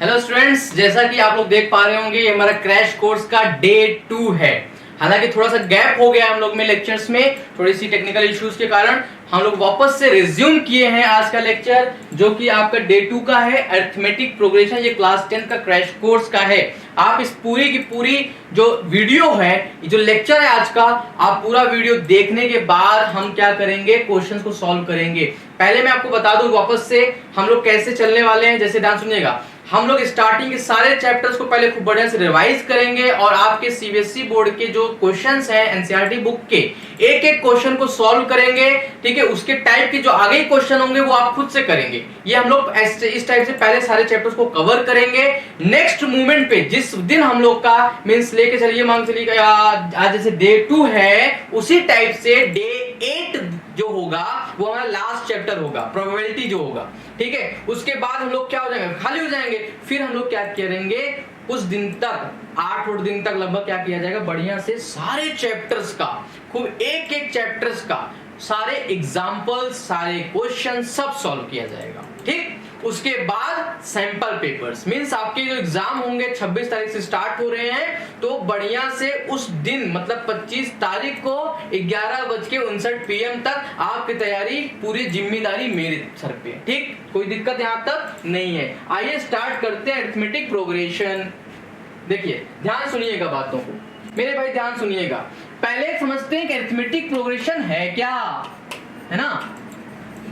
Hello students, जैसा कि आप लोग देख पा रहे होंगे ये हमारा क्रैश कोर्स का डे 2 है। हालांकि थोड़ा सा गैप हो गया हम लोग में लेक्चर्स में, थोड़ी सी टेक्निकल इश्यूज के कारण हम लोग वापस से रिज्यूम किए हैं आज का लेक्चर, जो कि आपका डे 2 का है, अरिथमेटिक प्रोग्रेशन। ये क्लास 10 का क्रैश कोर्स का है। आप इस पूरी की पूरी जो वीडियो है, जो लेक्चर है आज का, आप पूरा वीडियो देखने के बाद हम क्या करेंगे, क्वेश्चंस को सॉल्व करेंगे। पहले मैं आपको बता दूं वापस से हम लोग कैसे चलने वाले हैं। जैसे ध्यान सुनिएगा, हम लोग स्टार्टिंग के सारे चैप्टर्स को पहले खूब बढ़िया से रिवाइज करेंगे और आपके सीबीएसई बोर्ड के जो क्वेश्चंस हैं एनसीईआरटी बुक के, एक एक क्वेश्चन को सॉल्व करेंगे। ठीक है, उसके टाइप के जो आगे क्वेश्चन होंगे वो आप खुद से करेंगे। ये हम लोग इस टाइप से पहले सारे चैप्टर्स को कवर करेंगे। नेक्स्ट मूवमेंट पे जिस दिन हम लोग का मींस लेके चलिए, मान चलिए आज जैसे डे 2 है, उसी टाइप से डे 8 जो होगा वो हमारा लास्ट चैप्टर होगा, प्रोबेबिलिटी जो होगा। ठीक है, उसके बाद हम लोग क्या हो जाएंगे, खाली हो जाएंगे। फिर हम लोग क्या करेंगे, कुछ दिन तक 8 दिन तक लगभग क्या किया जाएगा, बढ़िया से सारे चैप्टर्स का, खूब एक एक चैप्टर्स का सारे एग्जाम्पल्स, सारे क्वेश्चन सब सॉल्व किया जाएगा। ठीक, उसके बाद सैंपल पेपर्स मींस आपके जो एग्जाम होंगे 26 तारीख से स्टार्ट हो रहे हैं, तो बढ़िया से उस दिन मतलब 25 तारीख को 11:59 PM तक आपकी तैयारी, पूरी जिम्मेदारी मेरे सर पे। ठीक, कोई दिक्कत यहां तक नहीं है। आइए स्टार्ट करते हैं अरिथमेटिक प्रोग्रेशन। देखिए ध्यान सुनिएगा बातों को, मेरे भाई ध्यान सुनिएगा। पहले समझते हैं कि अरिथमेटिक प्रोग्रेशन है क्या, है ना।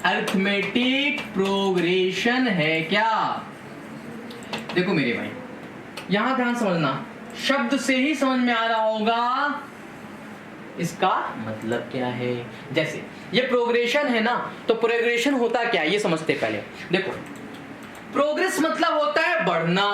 अरिथमेटिक प्रोग्रेशन है क्या, देखो मेरे भाई यहां ध्यान समझना, शब्द से ही समझ में आ रहा होगा इसका मतलब क्या है। जैसे ये प्रोग्रेशन है ना, तो प्रोग्रेशन होता क्या है ये समझते पहले। देखो, प्रोग्रेस मतलब होता है बढ़ना।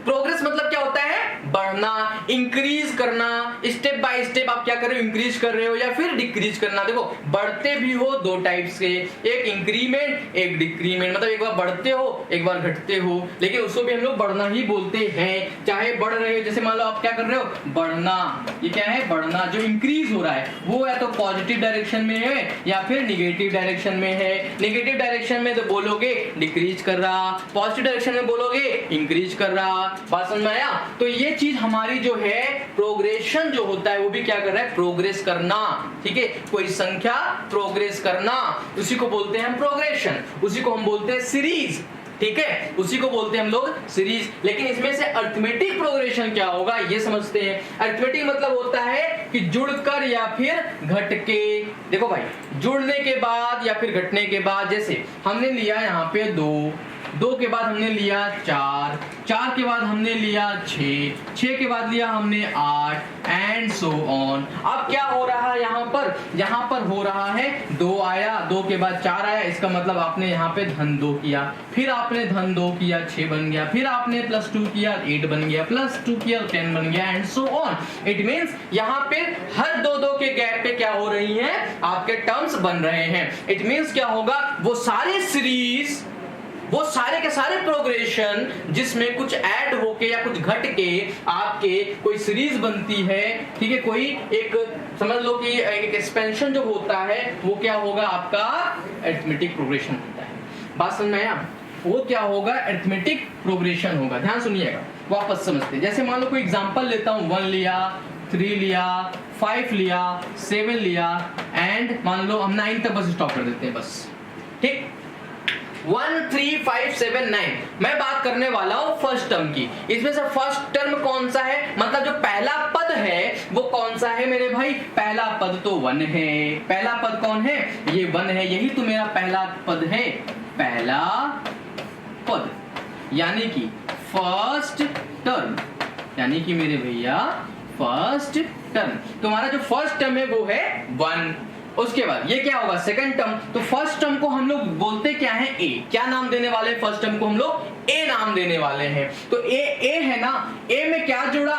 प्रोग्रेस मतलब क्या होता है, बढ़ना, इंक्रीज करना। स्टेप बाय स्टेप आप क्या कर रहे हो, इंक्रीज कर रहे हो या फिर डिक्रीज करना। देखो, बढ़ते भी हो दो टाइप से, एक इंक्रीमेंट एक डिक्रीमेंट, मतलब एक बार बढ़ते हो एक बार घटते हो, लेकिन उसको भी हम लोग बढ़ना ही बोलते हैं। चाहे बढ़ रहे हो, जैसे मान लो आप क्या कर रहे हो, बढ़ना, ये क्या है बढ़ना। जो इंक्रीज हो रहा है वो या तो पॉजिटिव डायरेक्शन में है या फिर निगेटिव डायरेक्शन में है। निगेटिव डायरेक्शन में तो बोलोगे डिक्रीज कर रहा, पॉजिटिव डायरेक्शन में बोलोगे इंक्रीज कर रहा। बात समझ में आया। तो ये चीज हमारी जो है प्रोग्रेशन जो होता है वो भी क्या कर रहा है, प्रोग्रेस करना। ठीक है, कोई संख्या प्रोग्रेस करना, उसी को बोलते हैं हम प्रोग्रेशन, उसी को हम बोलते हैं सीरीज। ठीक है, उसी को बोलते हैं हम लोग सीरीज। लेकिन इसमें से अरिथमेटिक प्रोग्रेशन क्या होगा ये समझते हैं। अरिथमेटिक मतलब होता है कि जुड़कर या फिर घट के। देखो भाई, जुड़ने के बाद या फिर घटने के बाद, जैसे हमने लिया यहाँ पे 2 के बाद हमने लिया 4 के बाद हमने लिया 6 के बाद लिया हमने 8 एंड सो ऑन। अब क्या हो रहा है यहाँ पर हो रहा है 2 आया, 2 के बाद 4 आया, इसका मतलब आपने यहाँ पे धन 2 किया, फिर आपने धन 2 किया 6 बन गया, फिर आपने +2 किया 8 बन गया, +2 किया 10 बन गया and so on. It means यहाँ पे हर 2 के गैप पे क्या हो रही है, आपके टर्म्स बन रहे हैं। इट मींस क्या होगा, वो सारे सीरीज, वो सारे के सारे प्रोग्रेशन जिसमें कुछ ऐड होके या कुछ घट के आपके कोई सीरीज बनती है। ठीक है, कोई एक समझ लो कि एक एक्सपेंशन जो होता है वो क्या होगा, आपका अरिथमेटिक प्रोग्रेशन होता है। बात समझ में आया, वो क्या होगा, अरिथमेटिक प्रोग्रेशन होगा। ध्यान सुनिएगा, वापस समझते। जैसे मान लो कोई एग्जांपल लेता हूं, 1 लिया, 3 लिया, 5 लिया, 7 लिया एंड मान लो हम 9 तक बस स्टॉप कर देते हैं बस। ठीक, 1 3 5 7 9 मैं बात करने वाला हूं फर्स्ट टर्म की। इसमें से फर्स्ट टर्म कौन सा है, मतलब जो पहला पद है वो कौन सा है मेरे भाई, पहला पद तो 1 है। पहला पद कौन है, ये 1 है, यही तो मेरा पहला पद है, पहला पद यानी कि फर्स्ट टर्म, यानी कि मेरे भैया फर्स्ट टर्म। तुम्हारा जो फर्स्ट टर्म है वो है 1। उसके बाद ये क्या होगा, सेकंड टर्म। तो फर्स्ट टर्म को हम लोग बोलते क्या है, ए। क्या नाम देने वाले हैं फर्स्ट टर्म को, हम लोग ए नाम देने वाले हैं। तो ए है ना, ए में क्या जोड़ा,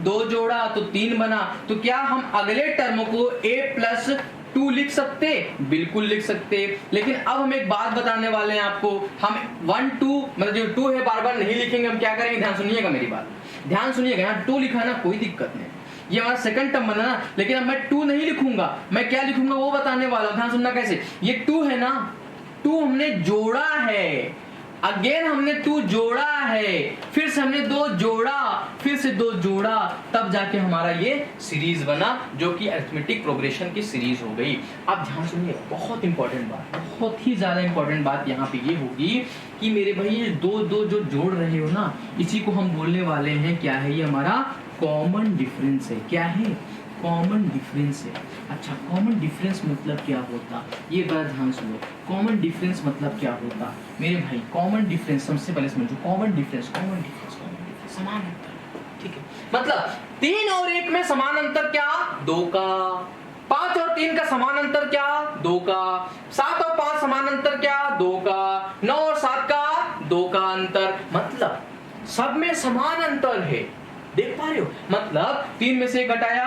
2 जोड़ा तो 3 बना। तो क्या हम अगले टर्म को a+2 लिख सकते, बिल्कुल लिख सकते। लेकिन अब हम एक बात बताने वाले हैं आपको, हम 1 2 मतलब जो 2 है बार बार नहीं लिखेंगे। हम क्या करेंगे, ध्यान सुनिएगा मेरी बात, ध्यान सुनिएगा। यहाँ 2 लिखा ना, कोई दिक्कत नहीं, ये हमारा सेकंड टर्म बना ना, लेकिन अब मैं 2 नहीं लिखूंगा, मैं क्या लिखूंगा वो बताने वाला हूं। ध्यान सुनना कैसे, ये 2 है ना, 2 हमने जोड़ा है, अगेन हमने 2 जोड़ा है, फिर से हमने 2 जोड़ा, फिर से 2 जोड़ा, तब जाके हमारा ये सीरीज बना जो कि अरिथमेटिक प्रोग्रेशन की सीरीज हो गई। अब ध्यान सुनिए, बहुत इंपॉर्टेंट बात, बहुत ही ज्यादा इंपॉर्टेंट बात यहाँ पे ये होगी कि मेरे भाई ये 2 जो जोड़ रहे हो ना, इसी को हम बोलने वाले हैं क्या है, ये हमारा कॉमन डिफरेंस है। क्या है? कॉमन डिफरेंस है। अच्छा, कॉमन डिफरेंस मतलब क्या होता, ये बात ध्यान सुनो। कॉमन डिफरेंस मतलब क्या होता मेरे भाई? कॉमन डिफरेंस सबसे पहले समझो। कॉमन डिफरेंस समान अंतर, ठीक है? मतलब 3 और 1 में समान अंतर क्या? 2 का। 5 और 3 का समान अंतर क्या? 2 का। 7 और 5 समान अंतर क्या? 2 का। 9 और 7 का 2 का अंतर, मतलब सब में समान अंतर है। देख पा रहे हो? मतलब 3 में से 1 घटाया,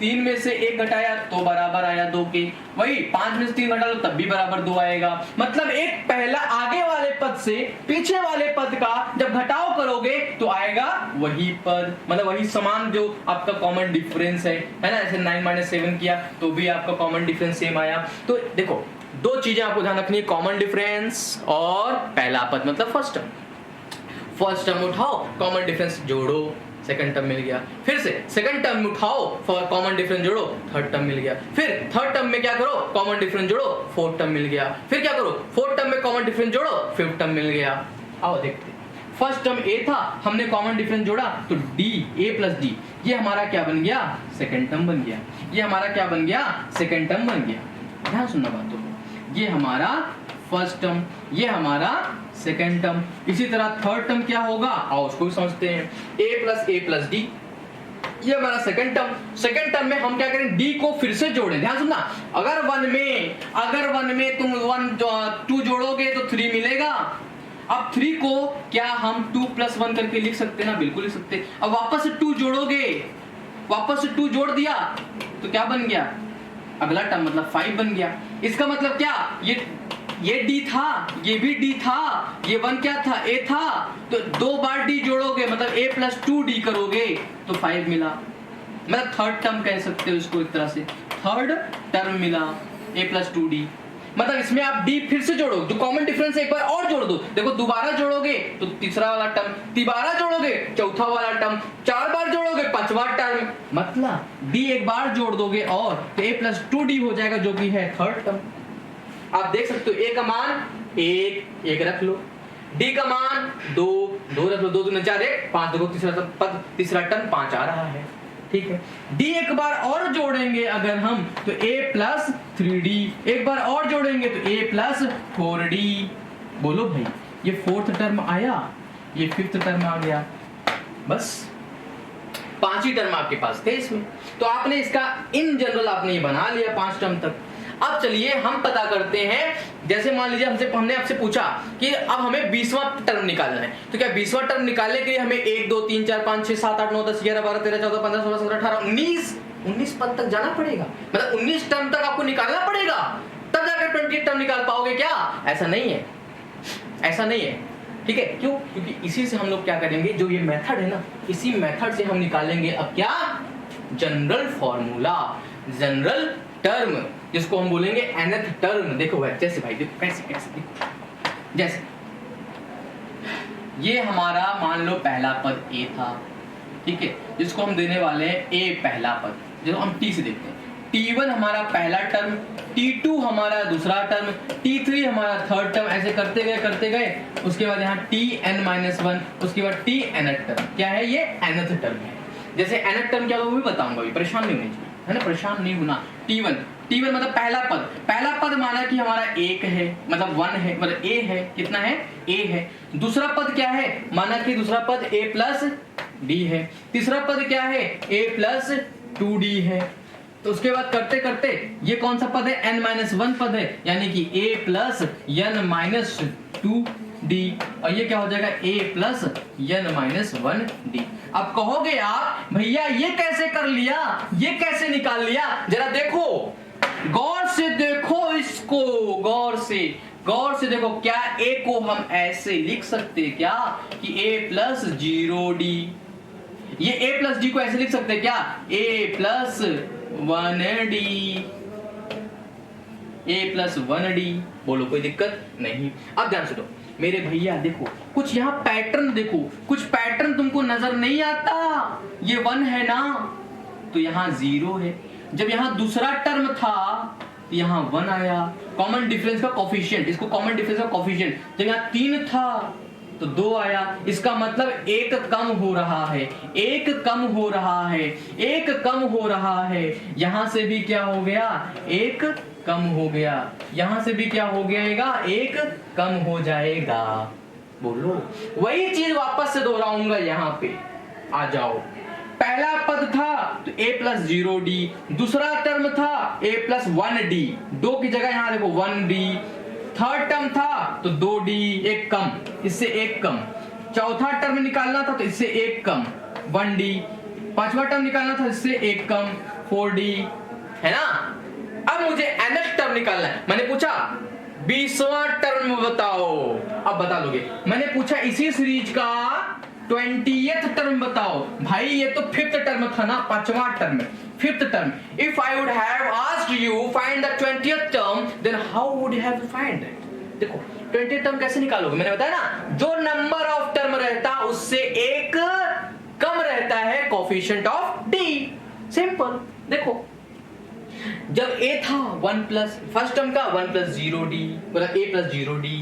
3 में से 1 घटाया तो बराबर आया 2 के, वही 5 में से 3 घटा लो तब भी बराबर 2 आएगा। मतलब एक पहला आगे वाले पद से पीछे वाले पद का जब घटाव करोगे तो आएगा वही पद, मतलब वही समान जो आपका कॉमन डिफरेंस है ना। ऐसे 9 - 7 किया तो भी आपका कॉमन डिफरेंस सेम आया। तो देखो 2 चीजें आपको ध्यान रखनी है, कॉमन डिफरेंस और पहला पद मतलब फर्स्ट टर्म उठाओ, कॉमन डिफरेंस जोड़ो, सेकंड टर्म मिल गया। फिर से सेकंड टर्म उठाओ, कॉमन डिफरेंस जोड़ो, थर्ड टर्म मिल गया। फिर थर्ड टर्म में क्या करो? कॉमन डिफरेंस जोड़ो, फोर्थ टर्म मिल गया। फिर क्या करो? फोर्थ टर्म में कॉमन डिफरेंस जोड़ो, फिफ्थ टर्म मिल गया। आओ देखते, फर्स्ट टर्म ए था, हमने कॉमन डिफरेंस जोड़ा तो डी, ए प्लस डी, ये हमारा क्या बन गया? सेकंड टर्म बन गया। ये हमारा क्या बन गया? सेकंड टर्म बन गया। ध्यान सुनना बातों को, ये हमारा फर्स्ट टर्म, ये हमारा सेकेंड टर्म। इसी तरह थर्ड टर्म क्या होगा, आओ उसको भी समझते हैं। a प्लस डी, ये हमारा सेकंड टर्म। सेकंड टर्म में हम क्या करें? डी को फिर से जोड़ें। ध्यान सुनना, अगर वन में तुम 2 जोड़ोगे तो 3 मिलेगा। अब 3 को क्या हम 2 + 1 करके लिख सकते हैं ना? बिल्कुल लिख सकते। अब वापस से 2 जोड़ोगे, वापस से 2 जोड़ दिया तो क्या बन गया? अगला टर्म मतलब 5 बन गया। इसका मतलब क्या? ये डी था, ये भी डी था, ये 1 क्या था? ए था। तो 2 बार डी जोड़ोगे मतलब a + 2d करोगे तो 5 मिला। मतलब थर्ड टर्म कह सकते हो इसको एक तरह से, थर्ड टर्म मिला a + 2d। मतलब इसमें आप d फिर से जोड़ो, जो कॉमन डिफरेंस है एक बार और जोड़ दो। देखो दोबारा जोड़ोगे तो तीसरा वाला टर्म, तिबारा जोड़ोगे चौथा वाला टर्म, 4 बार जोड़ोगे 5वां टर्म। मतलब d एक बार जोड़ दोगे और तो a + 2d हो जाएगा जो कि है थर्ड टर्म। आप देख सकते हो a का मान 1 रख लो, d का मान 2 रख लो, 2 दूनी 4 1 5, देखो तीसरा टर्म 5 आ रहा है, ठीक है। d एक बार और जोड़ेंगे अगर हम तो a + 3d, एक बार और जोड़ेंगे तो a + 4d। बोलो भाई, ये फोर्थ टर्म आया, ये फिफ्थ टर्म आ गया, बस 5 ही टर्म आपके पास थे इसमें। तो आपने इसका इन जनरल आपने ये बना लिया 5 टर्म तक। अब चलिए हम पता करते हैं, जैसे मान लीजिए हमने आपसे पूछा कि अब हमें 20वां टर्म निकालना है, तो क्या 20वां टर्म निकालने के लिए हमें 1 2 3 4 5 6 7 8 9 10 11 12 13 14 15 16 17 18 19 पद तक जाना पड़ेगा। मतलब 19 टर्म तक आपको निकालना पड़ेगा, तब जाकर 20 टर्म निकाल पाओगे क्या? ऐसा नहीं है, ऐसा नहीं है, ठीक है। क्यों? क्योंकि इसी से हम लोग क्या करेंगे, जो ये मेथड है ना, इसी मेथड से हम निकालेंगे अब क्या? जनरल फॉर्मूला, जनरल टर्म, जिसको हम बोलेंगे nth टर्म। देखो भाई, जैसे भाई देखो कैसे देखो, जैसे ये हमारा मान लो पहला पद a था, ठीक है, जिसको हम देने वाले हैं a पहला पद, जिसको हम t से देखते हैं। t1 हमारा पहला टर्म, t2 हमारा दूसरा टर्म, t3 हमारा थर्ड टर्म, ऐसे करते गए। उसके बाद यहाँ tn-1, उसके बाद tnth टर्म। क्या है ये? nth टर्म है। जैसे nth टर्म क्या होगा वो भी बताऊंगा, अभी परेशान नहीं होना चाहिए, है ना, परेशान नहीं होना। t1 मतलब पहला पद माना कि हमारा 1 है, मतलब 1 है, मतलब a है, कितना है? a है। दूसरा पद क्या है? माना कि दूसरा पद a + d है। तीसरा पद क्या है? a + 2d है। तो उसके बाद करते करते ये कौन सा पद है? n-1 पद है, यानी कि a + n-2d, और ये क्या हो जाएगा? a + n-1d। अब कहोगे आप भैया ये कैसे कर लिया, ये कैसे निकाल लिया? जरा देखो, गौर से देखो इसको, गौर से देखो। क्या a को हम ऐसे लिख सकते क्या कि a + 0d? ये a + d को ऐसे लिख सकते क्या? a + 1d, a + 1d। बोलो कोई दिक्कत नहीं। अब ध्यान सुनो, मेरे भैया देखो कुछ यहाँ पैटर्न देखो, कुछ पैटर्न तुमको नजर नहीं आता। ये 1 है ना, तो यहाँ 0 है। जब यहाँ दूसरा टर्म था तो यहाँ 1 आया, कॉमन डिफरेंस का कोफिशिएंट, इसको कॉमन डिफरेंस का कोफिशिएंट। जब यहाँ 3 था तो 2 आया, इसका मतलब 1 कम हो रहा है, 1 कम हो रहा है, 1 कम हो रहा है। यहां से भी क्या हो गया, 1 कम हो गया, यहां से भी क्या हो गया, 1 कम हो जाएगा। बोलो, वही चीज वापस से दोहराऊंगा। यहाँ पे आ जाओ, पहला पद था तो a प्लस 0d, दूसरा टर्म था a प्लस 1d, 2 की जगह यहां देखो 1d, थर्ड टर्म था तो 2d, 1 कम, इससे 1 कम, चौथा टर्म निकालना था तो इससे 1 कम 1d, पांचवा टर्म निकालना था इससे 1 कम 4d, है ना। अब मुझे nth टर्म निकालना है। मैंने पूछा 20वां टर्म बताओ, अब बता लोगे। मैंने पूछा इसी सीरीज का 20th टर्म बताओ। भाई ये तो 5th टर्म था ना, 5वां term, 5th term. If I would have asked you find the 20th term, then how would you have to find it? देखो 20th टर्म कैसे निकालोगे, मैंने बताया ना, जो नंबर ऑफ टर्म रहता उससे 1 कम रहता है कोफिशिएंट ऑफ d। सिंपल। देखो जब a था 1 प्लस फर्स्ट टर्म का 1 प्लस 0d, मतलब a plus 0d,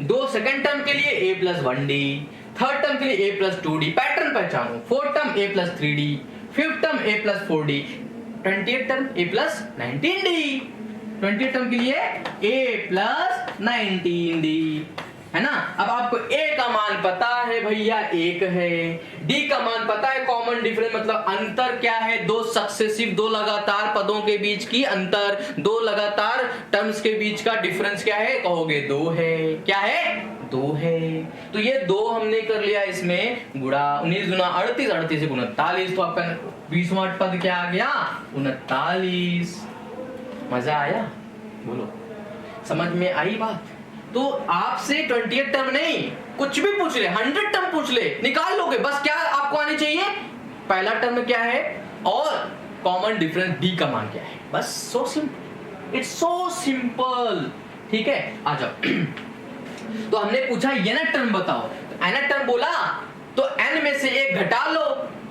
2 second term के लिए a plus 1d, third term के लिए a प्लस 2d, पैटर्न पहचानो, fourth term a plus 3d, fifth term a plus 4d, 20th term a plus 19d, 20th term के लिए a plus 19d, है ना। अब आपको a का मान पता है भैया 1 है, d का मान पता है कॉमन डिफरेंस मतलब अंतर क्या है, 2 सक्सेसिव, 2 लगातार पदों के बीच की अंतर, 2 लगातार टर्म्स के बीच का डिफरेंस क्या है, कहोगे 2 है। क्या है, 2 है। तो ये 2 हमने कर लिया, इसमें गुणा 19 गुना 38, 38 से 39, तो आपका 20वां पद क्या आ गया, 39। मजा आया, बोलो समझ में आई बात। तो आपसे 20th टर्म नहीं, कुछ भी पूछ ले, 100 टर्म पूछ ले, निकाल लोगे। बस क्या आपको आनी चाहिए, पहला टर्म क्या है और कॉमन डिफरेंस d का मान क्या है, बस। So simple, it's so simple. ठीक है, आ जाओ। तो हमने पूछा nth टर्म बताओ, तो nth टर्म बोला तो n में से 1 घटा लो,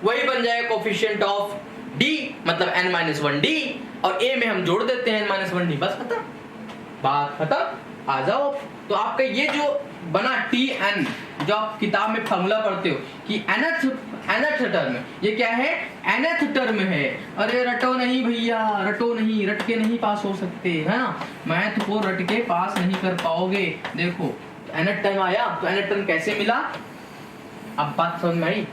वही बन जाएगा कोफिशिएंट ऑफ d, मतलब n-1d, और a में हम जोड़ देते हैं n-1d, बस खत्म, बात खत्म। आ जाओ। तो आपका ये जो बना tn, जो आप किताब में फॉर्मूला पढ़ते हो कि nth टर्म, ये क्या है, nth टर्म है। अरे रटो नहीं भैया, रटो नहीं, रट के नहीं पास हो सकते, है ना, मैथ को रट के पास नहीं कर पाओगे। देखो nth टर्म आया, तो nth टर्म कैसे मिला, अब बात समझ में आई।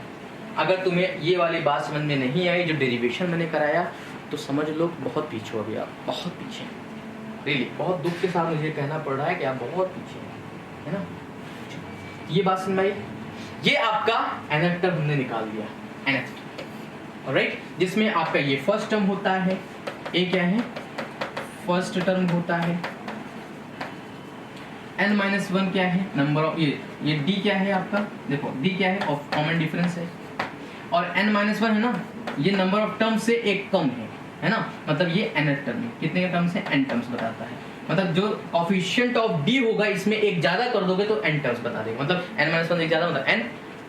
अगर तुम्हें ये वाली बात समझ में नहीं आई जो डेरिवेशन मैंने कराया, तो समझ लो बहुत पीछे हो गया, आप बहुत पीछे, रियली बहुत दुख के साथ मुझे कहना पड़ रहा है कि आप बहुत पीछे हैं, है ना। ये बात समझ में आई। ये आपका nth टर्म हमने निकाल दिया, nth, ऑलराइट, जिसमें आपका ये फर्स्ट टर्म होता है, ये क्या है, फर्स्ट टर्म होता है, n-1 क्या है, नंबर ऑफ, ये d क्या है आपका, देखो d क्या है, ऑफ कॉमन डिफरेंस है, और n-1 है ना, ये नंबर ऑफ टर्म से 1 कम है ना, मतलब ये nth टर्म कितने का टर्म्स है, n टर्म्स बताता है। मतलब जो कोफिशिएंट ऑफ d होगा इसमें 1 ज्यादा कर दोगे तो n टर्म्स बता देगा, मतलब n-1 1 ज्यादा मतलब n,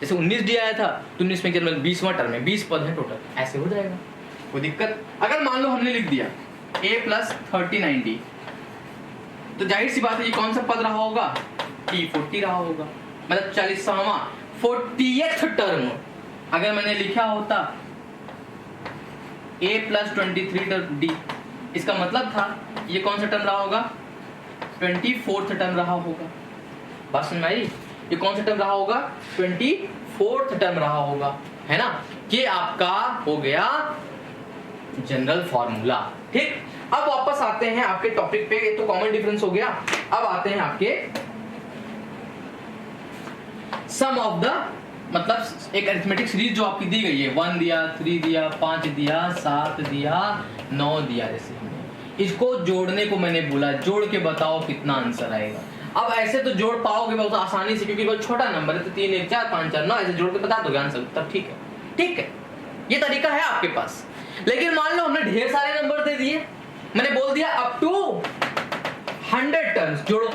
जैसे 19d आया था तो 19 में क्या, 20वां टर्म है, 20 पद है टोटल, ऐसे हो जाएगा, कोई दिक्कत। अगर मान लो हमने लिख दिया a प्लस 39d, तो जाहिर सी बात है ये कौन सा पद रहा होगा, t40 रहा होगा, मतलब 40वां 40th टर्म। अगर मैंने लिखा होता a प्लस 23d, इसका मतलब था ये कौन सा टर्म रहा होगा, 24th टर्म रहा होगा। बात समझ में आई, ये कौन सा टर्म रहा होगा, 24th टर्म रहा होगा, है ना। ये आपका हो गया जनरल फॉर्मूला। ठीक, अब वापस आते हैं आपके टॉपिक पे, ये तो कॉमन डिफरेंस हो गया। अब आते हैं आपके सम ऑफ द, मतलब एक अरिथमेटिक सीरीज जो आपकी दी गई है, 1 दिया, 3 दिया, 5 दिया, 7 दिया, 9 दिया, जैसे इसको जोड़ने को मैंने बोला, जोड़ के बताओ कितना आंसर आएगा। अब ऐसे तो जोड़ पाओगे बहुत आसानी से, क्योंकि बहुत छोटा नंबर है, तो 3 1 4 5 4 9 ऐसे जोड़ के बता दोगे आंसर उत्तर। ठीक है, ठीक है, ये तरीका है आपके पास। लेकिन मान लो हमने ढेर सारे नंबर दे दिए, मैंने बोल दिया अप टू 100 टर्म्स जोड़ो,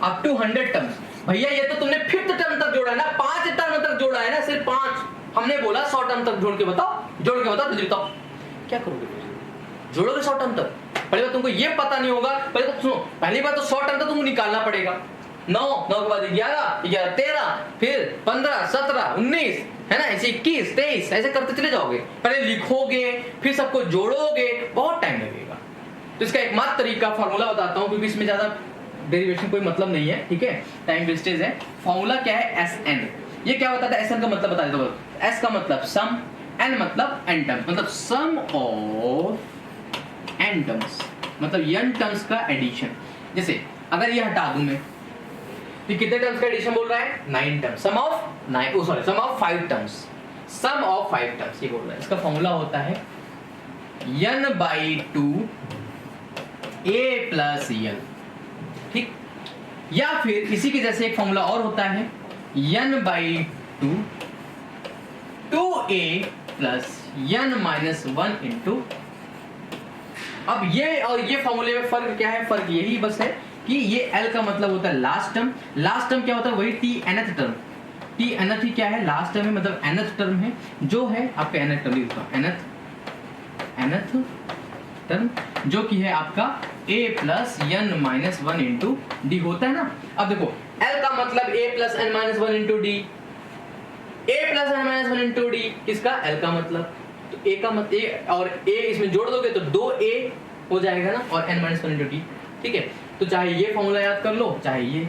अप टू 100 टर्म्स, भैया ये तो तुमने 5th टर्म तक जोड़ा है ना, 5 टर्म तक जोड़ा है ना, सिर्फ 5। हमने बोला 100 टर्म तक जोड़ के बताओ, जोड़ के बताओ, बताओ क्या करोगे फिर? जोड़ोगे 100 टर्म तक? पहले बात तुमको ये पता नहीं होगा, पहले तो सुनो, पहली बात तो 100 टर्म तक तुमको निकालना पड़ेगा। 9 के बाद 11 13 फिर 15 17 19 है ना, ऐसे 21 23 ऐसे करते चले जाओगे। पहले लिखोगे फिर सबको जोड़ोगे, बहुत टाइम लगेगा। तो इसका एकमात्र तरीका फॉर्मूला बताता हूं, क्योंकि इसमें ज्यादा डेरिवेशन कोई मतलब नहीं है, ठीक है, टाइम वेस्टेज है। फॉर्मूला क्या है? SN। ये क्या बताता है? SN का मतलब बता देता हूं। S का मतलब सम, N मतलब n टर्म्स, मतलब सम ऑफ n टर्म्स, मतलब n टर्म्स का एडिशन। जैसे अगर ये हटा दूं मैं, तो कितने टर्म्स का एडिशन बोल रहा है? 9 terms, sum of 9, sorry sum of 5 terms, sum of 5 terms ये बोल रहा है। इसका फॉर्मूला होता है n/2 a प्लस n, ठीक। या फिर इसी के जैसे एक फॉर्मूला और होता है n/2 2a plus n-1 into. अब ये और ये फॉर्मूले में फर्क क्या है? फर्क यही बस है कि ये L का मतलब होता है लास्ट टर्म। लास्ट टर्म क्या होता है? वही T-nth टर्म। T-nth ही क्या है? लास्ट टर्म है, मतलब nth टर्म है, जो है आपका nth टर्म लिखता हूं, nth टर्म, जो कि है आपका a plus n-1 into D होता है ना। अब देखो L का मतलब a plus n-1 into D, a plus n-1 into D, इसका L का मतलब, तो a का मतलब a और a इसमें जोड़ दोगे तो 2a हो जाएगा ना, और n-1 इंटू डी, ठीक है। तो चाहे ये फॉर्मूला याद कर लो, चाहे ये।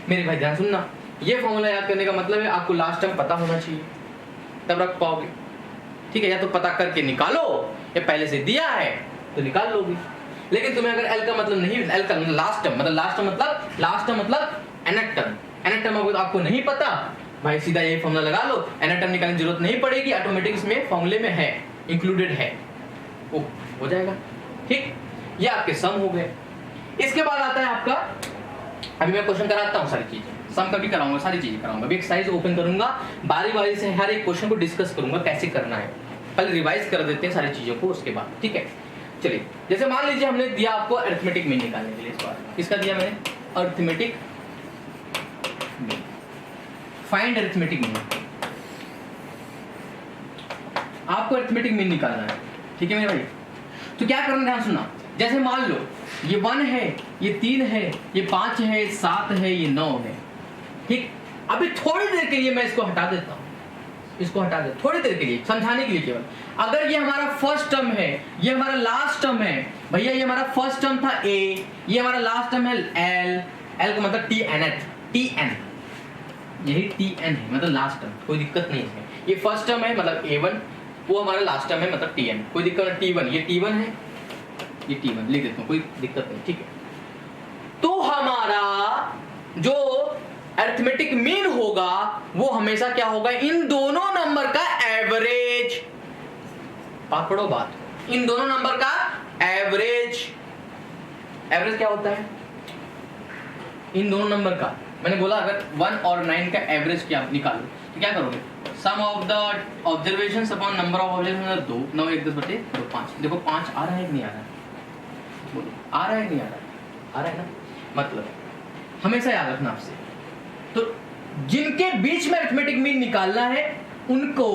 मेरे भाई ध्यान सुनना, ये फॉर्मूला याद करने का मतलब है आपको लास्ट टर्म पता होना चाहिए, तब रख पाओगे, ठीक है। या तो पता करके निकालो, या पहले से दिया है तो निकाल लोगे। लेकिन तुम्हें अगर L का मतलब नहीं, L का लास्ट टर्म मतलब लास्ट टर्म मतलब nth टर्म आपको नहीं पता, भाई सीधा ये फॉर्मूला लगा लो, nth टर्म निकालने की जरूरत नहीं पड़ेगी, ऑटोमेटिक इसमें फॉर्मूले में है, इंक्लूडेड है, वो हो जाएगा, ठीक। ये आपके सम हो गए। इसके बाद आता है आपका, अभी मैं क्वेश्चन कराता हूँ, सारी चीजें सम का भी कराऊंगा, सारी चीजें कराऊंगा। अभी एक साइज ओपन करूंगा, बारी बारी से हर एक क्वेश्चन को डिस्कस करूंगा कैसे करना है। पहले रिवाइज कर देते हैं सारी चीजों को, उसके बाद, ठीक है। चलिए, जैसे मान लीजिए हमने दिया आपको अरिथमेटिक मीन निकालने के लिए, इस बार किसका दिया मैंने? Arithmetic mean. Find arithmetic mean, आपको अरिथमेटिक मीन निकालना है, ठीक है मेरे भाई। तो क्या करना, ध्यान सुनना। जैसे मान लो ये 1 है, ये 3 है, ये 5 है, 7 है, ये 9 है, ठीक। अभी थोड़ी देर के लिए मैं इसको हटा देता हूं, इसको हटा दे थोड़ी देर के लिए, समझाने के लिए केवल। अगर ये हमारा फर्स्ट टर्म है, ये हमारा लास्ट टर्म है, भैया ये हमारा फर्स्ट टर्म था a, ये हमारा लास्ट टर्म है l का मतलब tn, यही tn है, मतलब लास्ट टर्म, कोई दिक्कत नहीं है। ये फर्स्ट टर्म है मतलब a1, वो हमारा लास्ट टर्म है मतलब tn, कोई दिक्कत नहीं। t1, ये t1 है, ये t1 लिख देता हूं, कोई दिक्कत नहीं, ठीक है। तो हमारा जो अरिथमेटिक मीन होगा वो हमेशा क्या होगा? इन दोनों नंबर का एवरेज। पकड़ो बात, इन दोनों नंबर का एवरेज। एवरेज क्या होता है? इन दोनों नंबर का, मैंने बोला अगर 1 और 9 का एवरेज क्या निकालो तो क्या करोगे? Sum of the observations upon number of observations 2, 9 1 10 बटे 2 5। देखो 5 आ रहा है कि नहीं आ रहा है? बोलो आ रहा है कि नहीं आ रहा है? आ रहा है ना। मतलब हमेशा याद रखना आपसे, तो जिनके बीच में अरिथमेटिक मीन निकालना है उनको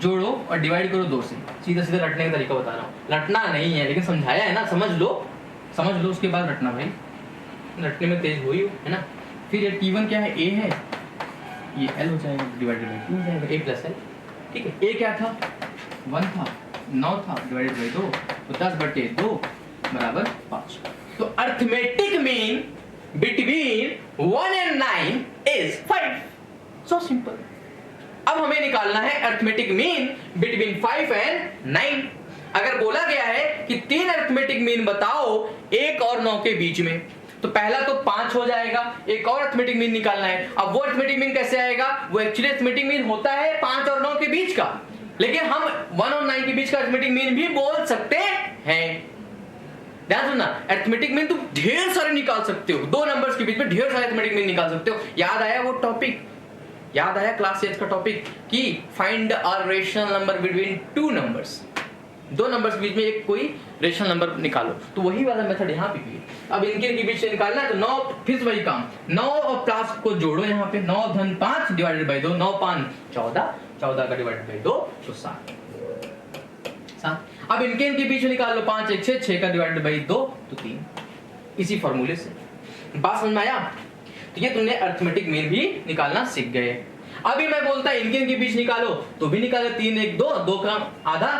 जोड़ो और डिवाइड करो 2 से। सीधा सीधा रटने का तरीका बता रहा हूं, रटना नहीं है लेकिन समझाया है ना, समझ लो उसके बाद रटना भाई, रटने में तेज हो ही हो, है ना। फिर ये t1 क्या है? a है, ये l हो जाएगा, डिवाइडेड बाय 2 हो जाएगा, a प्लस l, ठीक है। a क्या था? 1 था, 9 था, डिवाइडेड बाय 2, तो 10 बटे 2 बराबर 5। तो arithmetic mean between 1 and 9 is 5। So simple. अब हमें निकालना है अरिथमेटिक मीन बिटवीन 5 and 9। अगर बोला गया है कि 3 अरिथमेटिक मीन बताओ 1 और 9 के बीच में, तो पहला तो 5 हो जाएगा, एक और अरिथमेटिक मीन निकालना है। अब वो अरिथमेटिक मीन कैसे आएगा? वो एक्चुअली अरिथमेटिक मीन होता है 5 और 9 के बीच का, लेकिन हम 1 और 9 के बीच का अरिथमेटिक मीन भी बोल सकते हैं। ध्यान सुनना, अरिथमेटिक मीन तुम ढेर सारे निकाल सकते हो, 2 नंबर्स के बीच में ढेर सारे अरिथमेटिक मीन निकाल सकते हो। याद आया वो टॉपिक? याद आया क्लास 8 का टॉपिक कि find a rational number between 2 numbers? दो नंबर्स के बीच में एक कोई रेशनल नंबर निकालो, तो वही वाला मेथड यहाँ पे भी है। अब इनके के बीच से निकालना है तो 9, फिर वही काम, 9 और प्लस को जोड़ो यहाँ पे, 9 धन 5 डिवाइडेड बाई 2, 9 5 14, 14 का डिवाइडेड बाई 2 तो 7। अब इनके बीच में निकाल लो, 5 1 6, 6 का डिवाइडेड बाई 2 तो 3, इसी फॉर्मूले से। बात समझ में आया? तो ये तुमने अरिथमेटिक मीन भी निकालना सीख गए। अभी मैं बोलता इनके के बीच निकालो तो भी निकालो, 3 1 2, 2 का आधा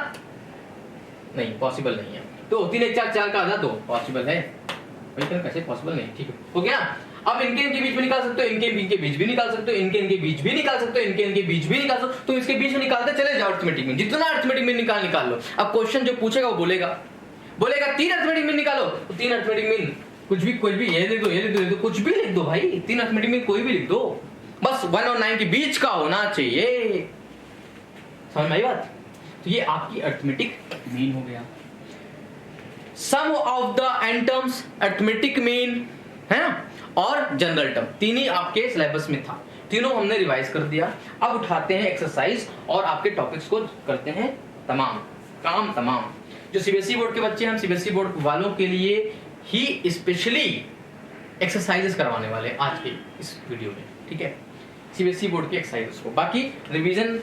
नहीं, पॉसिबल नहीं है, तो 3 1 4, 4 का आधा 2 पॉसिबल है, भाई कैसे पॉसिबल नहीं, ठीक है हो गया। अब इनके बीच में निकाल सकते हो, इनके बीच भी निकाल सकते हो, इनके बीच भी निकाल सकते हो, इनके बीच भी निकाल सकते हो, तो इसके बीच में निकालते चले जाओ अरिथमेटिक में, जितना अरिथमेटिक में निकाल लो। अब क्वेश्चन जो पूछेगा वो बोलेगा 3 अरिथमेटिक में निकालो, तो 3 अरिथमेटिक में कुछ भी ये लिख दो, ये लिख दो, कुछ भी लिख दो भाई, 3 अरिथमेटिक में कोई भी लिख दो, बस 1 और 9 के बीच का होना चाहिए। समझ में आई बात? तो ये आपकी अरिथमेटिक मीन हो गया। Sum of the n terms, arithmetic mean है ना, और जनरल टर्म, तीन ही आपके सिलेबस में था, तीनों हमने रिवाइज कर दिया। अब उठाते हैं एक्सरसाइज और आपके टॉपिक्स को करते हैं तमाम। जो सीबीएसई बोर्ड के बच्चे हैं, हम सीबीएसई बोर्ड वालों के लिए ही स्पेशली एक्सरसाइजेस करवाने वाले हैं आज के इस वीडियो में, ठीक है, सीबीएसई बोर्ड की एक्सरसाइजेस को। बाकी रिवीजन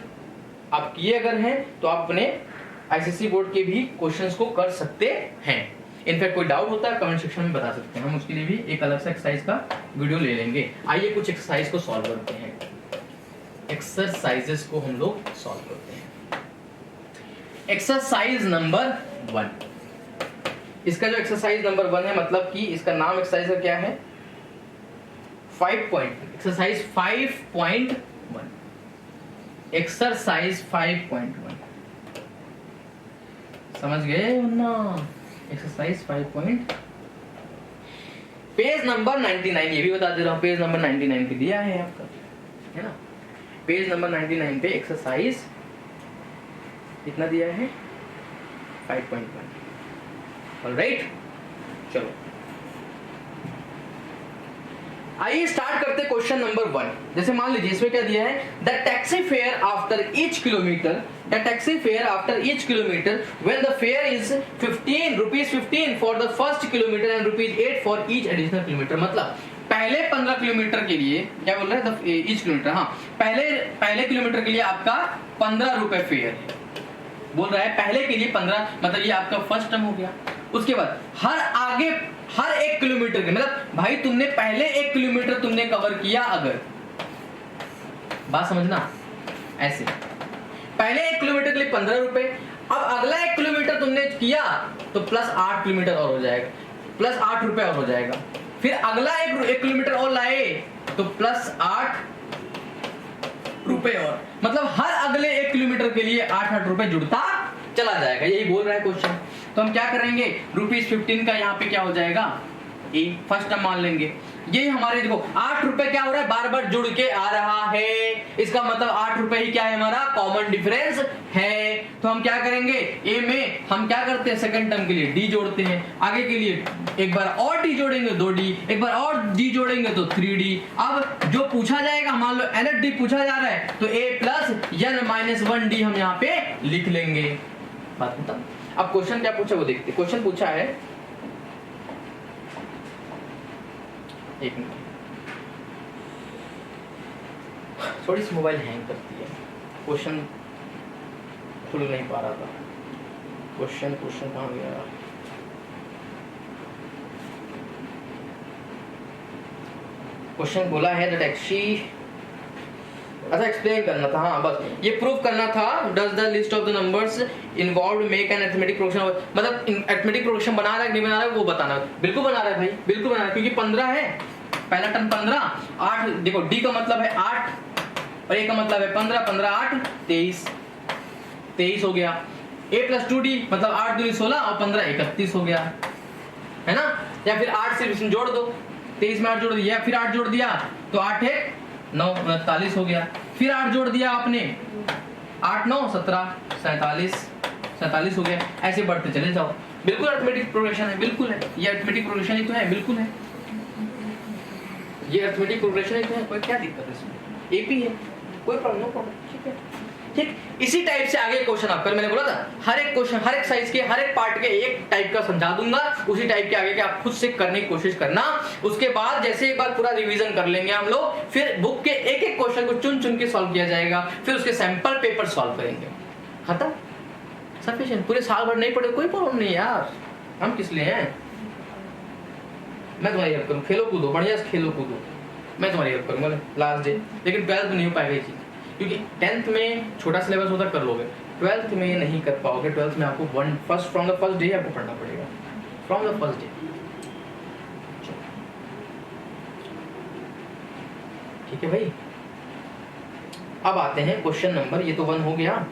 आप किए अगर हैं तो आप अपने आईसीएसई बोर्ड के भी क्वेश्चंस को कर सकते हैं। इनफैक्ट कोई डाउट होता है कमेंट सेक्शन में बता सकते हैं, हम उसके लिए भी एक अलग से एक्सरसाइज का वीडियो ले लेंगे। आइए कुछ एक्सरसाइज को सॉल्व करते हैं, एक्सरसाइजेस को हम लोग सॉल्व करते हैं। एक्सरसाइज नंबर 1, इसका जो एक्सरसाइज नंबर 1 है, मतलब कि इसका नाम एक्सरसाइज का क्या है, 5 पॉइंट, एक्सरसाइज 5.1, एक्सरसाइज 5.1 समझ गए ना? एक्सरसाइज 5 पेज नंबर 99, ये भी बता दे रहा हूं, पेज नंबर 99 पे दिया है आपका, है ना, पेज नंबर 99 पे एक्सरसाइज कितना दिया है, 5.1। ऑलराइट, चलो आइए स्टार्ट करते क्वेश्चन नंबर 1। जैसे मान लीजिए इसमें क्या दिया है, the taxi fare after each kilometre, the taxi fare after each kilometre when the fair is 15 rupees 15 for the first kilometre and rupees 8 for each additional kilometre. मतलब पहले 15 किलोमीटर के लिए क्या बोल रहा है, ईच किलोमीटर, हाँ पहले किलोमीटर के लिए आपका 15 रुपए फेयर है, बोल रहा है पहले के लिए 15, मतलब ये आपका फर्स्ट टर्म हो गया। उसके बाद हर 1 किलोमीटर के, मतलब भाई तुमने पहले 1 किलोमीटर तुमने कवर किया, अगर बात समझना ऐसे, पहले 1 किलोमीटर के लिए 15 रुपए, अब अगला 1 किलोमीटर तुमने किया तो प्लस 8 किलोमीटर और हो जाएगा, प्लस 8 रुपए और हो जाएगा, फिर अगला 1 किलोमीटर और लाए तो प्लस 8 रुपए और, मतलब हर अगले 1 किलोमीटर के लिए 8 रुपए जुड़ता चला जाएगा, यही बोल रहा है क्वेश्चन। तो हम क्या करेंगे, रुपीज 15 का यहाँ पे क्या हो जाएगा, ए फर्स्ट टर्म मान लेंगे। ये हमारे देखो 8 रुपए क्या हो रहा है, बार बार जुड़ के आ रहा है, इसका मतलब 8 रुपए ही क्या है, हमारा कॉमन डिफरेंस है। तो हम क्या करेंगे, ए में हम क्या करते हैं, सेकंड टर्म के लिए डी जोड़ते हैं, आगे के लिए एक बार और डी जोड़ेंगे 2d, एक बार और डी जोड़ेंगे तो 3d। अब जो पूछा जाएगा, मान लो nd पूछा जा रहा है तो a प्लस n-1d हम यहाँ पे लिख लेंगे। बात बता, अब क्वेश्चन क्या पूछा वो देखते। क्वेश्चन पूछा है, एक मिनट, थोड़ी सी मोबाइल हैंग करती है, क्वेश्चन खुल नहीं पा रहा था, क्वेश्चन कहाँ गया, क्वेश्चन बोला है द टैक्सी, अच्छा एक्सप्लेन करना था, हाँ बस ये प्रूव करना था, does the list of the numbers involved make an arithmetic progression, मतलब अरिथमेटिक प्रोग्रेशन बना रहा है कि नहीं बना रहा है वो बताना। बिल्कुल बना रहा है भाई, बिल्कुल बना रहा है, क्योंकि 15 है, पहला टर्म 15, 8 देखो डी का मतलब है 8 और ए का मतलब है 15, 15 8 23 हो गया, a प्लस 2d मतलब 8 दूनी 16 और 15 31 हो गया, है ना, या फिर 8 से इसमें जोड़ दो, 23 में 8 जोड़ दिया, फिर 8 जोड़ दिया तो 8 1 9 39 हो गया, फिर 8 जोड़ दिया आपने, 8 9 17 47 हो गया, ऐसे बढ़ते चले जाओ। बिल्कुल अरिथमेटिक प्रोग्रेशन है, बिल्कुल है, ये अरिथमेटिक प्रोग्रेशन ही तो है, बिल्कुल है, ये अरिथमेटिक प्रोग्रेशन ही तो है, कोई क्या दिक्कत है इसमें, एपी है, कोई प्रॉब्लम, नो प्रॉब्लम, ठीक है। ठीक, इसी टाइप से आगे क्वेश्चन आपका, मैंने बोला था हर एक क्वेश्चन, हर एक साइज के, हर एक पार्ट के एक टाइप का समझा दूंगा, उसी टाइप के आगे के आप खुद से करने की कोशिश करना। उसके बाद जैसे एक बार पूरा रिवीजन कर लेंगे हम लोग, फिर बुक के एक एक क्वेश्चन को चुन चुन के सॉल्व किया जाएगा, फिर उसके सैंपल पेपर सॉल्व करेंगे, खत्म, सफिशिएंट। पूरे साल भर नहीं पढ़े कोई प्रॉब्लम नहीं यार, हम किस लिए हैं। मैं तुम्हारी हेल्प करूँ, खेलो कूदो, बढ़िया से खेलो कूदो, मैं तुम्हारी हेल्प करूंगा लास्ट डे। लेकिन 12th में नहीं हो पाएगा ये चीज, क्योंकि 10th में छोटा सिलेबस होता कर लोगे, 12th में नहीं कर पाओगे। 12th में आपको फ्रॉम द फर्स्ट डे आपको पढ़ना पड़ेगा, फ्रॉम द फर्स्ट डे। ठीक है भाई, अब आते हैं क्वेश्चन नंबर, ये तो 1 हो गया,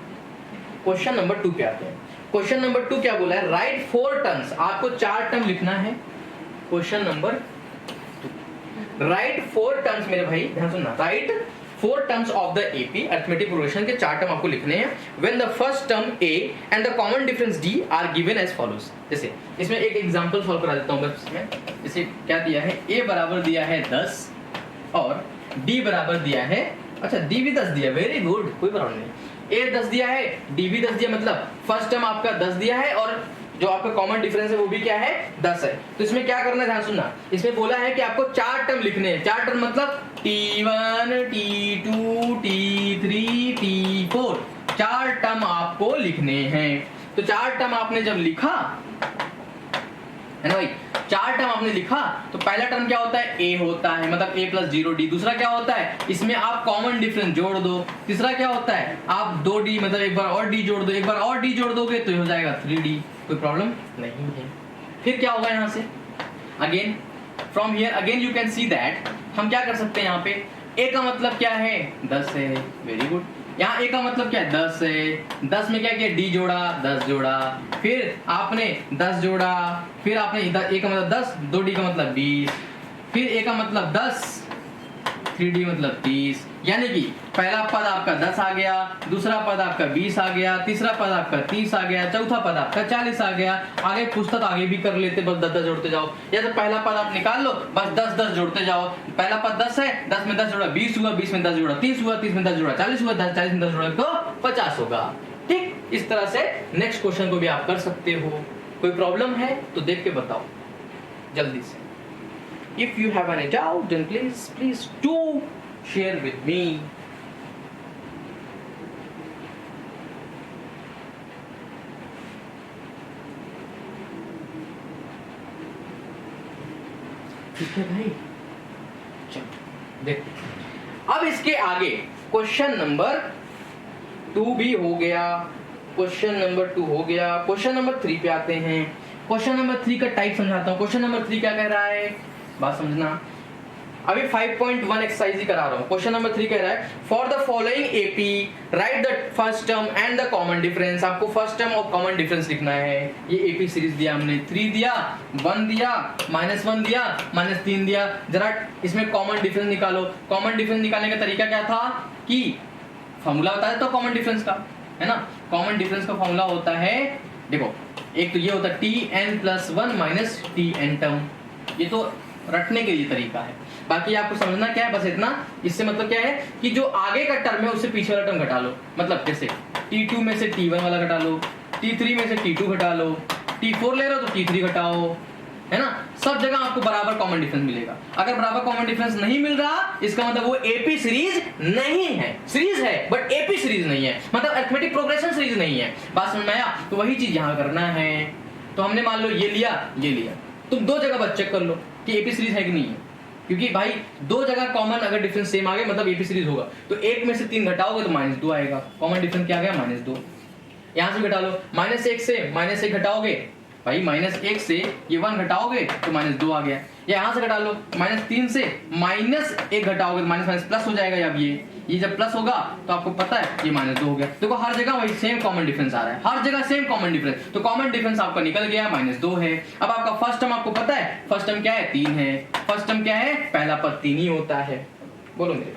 क्वेश्चन नंबर 2 पे आते हैं। क्वेश्चन नंबर 2 क्या बोला है, राइट 4 टर्म्स, आपको 4 टर्म लिखना है। क्वेश्चन नंबर 2, राइट 4 टर्म्स, मेरे भाई ध्यान सुनना, write 4 terms of the AP arithmetic progression के 4 टर्म आपको लिखने हैं। When the first term a and the common difference d are given as follows. जैसे इसमें एक एग्जांपल सॉल्व करा देता हूं बस इसमें। जैसे क्या दिया है, a बराबर दिया है 10 और d बराबर दिया है, अच्छा d भी 10 दिया, वेरी गुड, कोई प्रॉब्लम नहीं। a 10 दिया है, d भी 10 दिया, मतलब फर्स्ट टर्म आपका 10 दिया है और जो आपका कॉमन डिफरेंस है वो भी क्या है, 10 है। तो इसमें क्या करना है, ध्यान सुनना, इसमें बोला है कि आपको 4 टर्म लिखने हैं। 4 टर्म मतलब t1 t2 t3 t4, 4 term आपको लिखने हैं। तो 4 टर्म आपने जब लिखा है ना भाई, 4 टर्म आपने लिखा, तो पहला टर्म क्या होता है, a होता है, मतलब a प्लस 0d। दूसरा क्या होता है, इसमें आप कॉमन डिफरेंस जोड़ दो। तीसरा क्या होता है, आप 2d मतलब एक बार और d जोड़ दो, एक बार और d जोड़ दोगे तो हो जाएगा 3d, कोई प्रॉब्लम नहीं है। फिर क्या होगा यहाँ से, again from here again you can see that, हम क्या कर सकते हैं यहाँ पे, a का मतलब क्या है, 10 है, वेरी गुड। यहाँ a का मतलब क्या है, 10 है, 10 में क्या किया, d जोड़ा, 10 जोड़ा, फिर आपने 10 जोड़ा, फिर आपने a का मतलब 10, 2d का मतलब 20, फिर a का मतलब 10, 3d मतलब 30, यानी कि पहला पद आपका 10 आ गया, दूसरा पद आपका 20 आ गया, तीसरा पद आपका 30 आ गया, चौथा पद आपका 40 आ गया। आगे पुस्तक आगे भी कर लेते, बस 10 जोड़ते जाओ, या तो पहला पद आप निकाल लो, बस 10 जोड़ते जाओ। पहला पद 10 है, 10 में 10 जोड़ा 20 हुआ, 20 में 10 जोड़ा 30 हुआ, 30 में 10 जोड़ा 40 हुआ, 40 में 10 जोड़ा तो 50 होगा। ठीक, इस तरह से नेक्स्ट क्वेश्चन को भी आप कर सकते हो। कोई प्रॉब्लम है तो देख के बताओ जल्दी से। If you have any doubt, then please do share with me. ठीक है भाई, चलो देखते। अब इसके आगे क्वेश्चन नंबर 2 भी हो गया, क्वेश्चन नंबर 2 हो गया, क्वेश्चन नंबर 3 पे आते हैं। क्वेश्चन नंबर 3 का टाइप समझाता हूँ। क्वेश्चन नंबर 3 क्या कह रहा है, बात समझना, अभी 5.1 एक्सरसाइज ही करा रहा हूँ। क्वेश्चन नंबर 3 कह रहा है, for the following AP right the first term and the common difference. आपको फर्स्ट टर्म और कॉमन डिफरेंस लिखना है। ये एपी सीरीज दिया हमने, 3 दिया, 1 दिया, -1 दिया, -3 दिया। जरा इसमें कॉमन डिफरेंस निकालो। कॉमन डिफरेंस निकालने का तरीका क्या था कि फॉर्मूला बता देता हूं कॉमन डिफरेंस का, है ना। कॉमन डिफरेंस का फॉर्मूला होता है, देखो एक तो ये होता है tn+1 - tn टर्म, ये तो रटने के लिए तरीका है, बाकी आपको समझना क्या है बस इतना। इससे मतलब क्या है कि जो आगे का टर्म है उससे पीछे वाला टर्म घटा लो। मतलब जैसे t2 में से t1 वाला घटा लो, t3 में से t2 घटा लो, t4 ले रहे हो तो t3 घटाओ, है ना। सब जगह आपको बराबर कॉमन डिफरेंस मिलेगा। अगर बराबर कॉमन डिफरेंस नहीं मिल रहा, इसका मतलब वो एपी सीरीज नहीं है। सीरीज है बट एपी सीरीज नहीं है, मतलब अरिथमेटिक प्रोग्रेशन सीरीज नहीं है। बात समझ में आया? तो वही चीज यहाँ करना है। तो हमने मान लो ये लिया, ये लिया, तुम 2 जगह बस चेक कर लो कि एपी सीरीज है कि नहीं है, क्योंकि भाई 2 जगह कॉमन अगर डिफरेंस सेम आ गए मतलब एपी सीरीज होगा। तो 1 में से 3 घटाओगे तो -2 आएगा। कॉमन डिफरेंस क्या आ गया, -2। यहां से घटा लो, -1 से -1 घटाओगे भाई, -1 से ये 1 घटाओगे तो -2 आ गया। या यहां से घटा लो, -3 से -1 घटाओगे तो माइनस प्लस हो जाएगा। अब ये जब प्लस होगा तो आपको पता है ये -2 हो गया। देखो हर जगह वही सेम कॉमन डिफरेंस आ रहा है, हर जगह सेम कॉमन डिफरेंस। तो कॉमन डिफरेंस आपका निकल गया, -2 है। अब आपका फर्स्ट टर्म आपको पता है, फर्स्ट टर्म क्या है, 3 है। फर्स्ट टर्म क्या है, पहला पद 3 ही होता है। बोलो मेरे,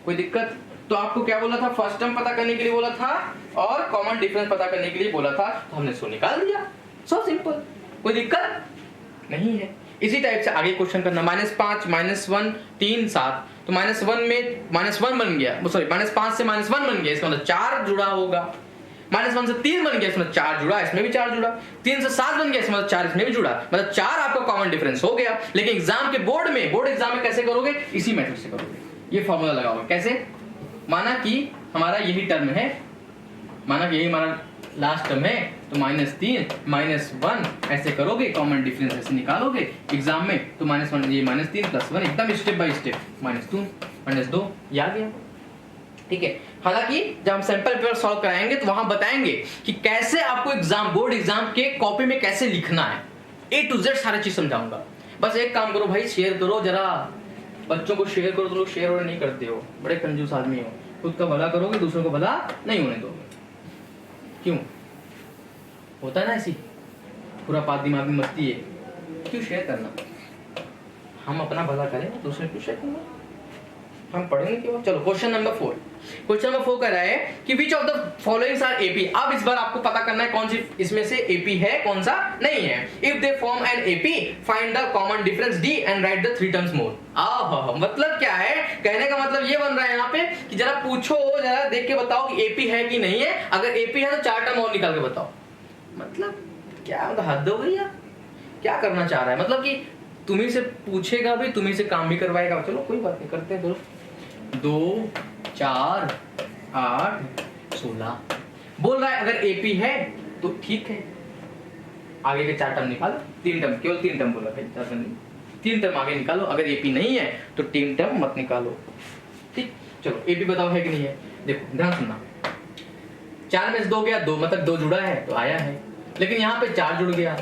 कोई दिक्कत? तो आपको क्या बोला था, फर्स्ट टर्म पता करने के लिए बोला था और कॉमन डिफरेंस पता करने के लिए बोला था, तो हमने इसको निकाल दिया। सो सिंपल, कोई दिक्कत नहीं है। इसी टाइप से आगे क्वेश्चन करना, -5 -1 3 7, तो -1 में -1 बन गया, सॉरी -5 से -1 बन गया, इसका मतलब 4 जुड़ा होगा। -1 से 3 बन गया, इसमें 4 जुड़ा, इसमें भी 4 जुड़ा। 3 से 7 बन गया, इसमें 4 इसमें भी जुड़ा, मतलब 4 आपका कॉमन डिफरेंस हो गया। लेकिन एग्जाम के बोर्ड एग्जाम में कैसे करोगे? इसी मेथड से करोगे, ये फॉर्मूला लगाओगे। कैसे? माना कि हमारा यही टर्म है, माना कि यही हमारा लास्ट टर्म है, तो -3 -1 ऐसे करोगे, कॉमन डिफरेंस ऐसे निकालोगे एग्जाम में, तो -1 ये -3 +1 एकदम स्टेप बाय स्टेप, -2 -2 ये आ गया। ठीक है, हालांकि जब हम सैंपल पेपर सॉल्व कराएंगे तो वहां बताएंगे कि कैसे आपको बोर्ड एग्जाम के कॉपी में कैसे लिखना है, A to Z सारी चीज समझाऊंगा। बस एक काम करो भाई, शेयर करो जरा, बच्चों को शेयर करो। तो लोग शेयर और नहीं करते हो, बड़े कंजूस आदमी हो, खुद का भला करोगे, दूसरों को भला नहीं होने दोगे। क्यों होता है ना ऐसी पूरा पात दिमाग में मस्ती है, क्यों शेयर करना? हम अपना भला करें, दूसरे को शेयर करना, हम पढ़ेंगे क्यों? चलो क्वेश्चन नंबर 4। क्वेश्चन नंबर 4 कह रहा है कि which of the followings are AP. अब इस बार आपको पता करना है कौन सी इसमें से एपी है, कौन सा नहीं है। If they form an AP find the common difference d and write the 3 terms more. मतलब क्या है? कहने का मतलब ये बन रहा है यहाँ पे कि जरा पूछो, जरा देख के बताओ कि एपी है कि नहीं है। अगर एपी है तो 4 टर्म और निकाल के बताओ। मतलब क्या, मतलब हद हो गई यार, क्या करना चाह रहा है? मतलब कि तुम्ही से पूछेगा भी, तुम्ही से काम भी करवाएगा। चलो कोई बात नहीं, करते हैं दोस्त। 2 4 8 16 बोल रहा है। अगर एपी है तो ठीक है, आगे के 4 टर्म निकालो, 3 टर्म, केवल 3 टर्म बोला भाई, 4 टर्म नहीं, 3 टर्म आगे निकालो। अगर एपी नहीं है तो 3 टर्म मत निकालो। ठीक, चलो एपी बताओ है कि नहीं है। देखो ध्यान सुनना, 4 में से 2 गया, 2 मतलब 2 जुड़ा है तो आया है। लेकिन यहाँ पे 4 जुड़ गया,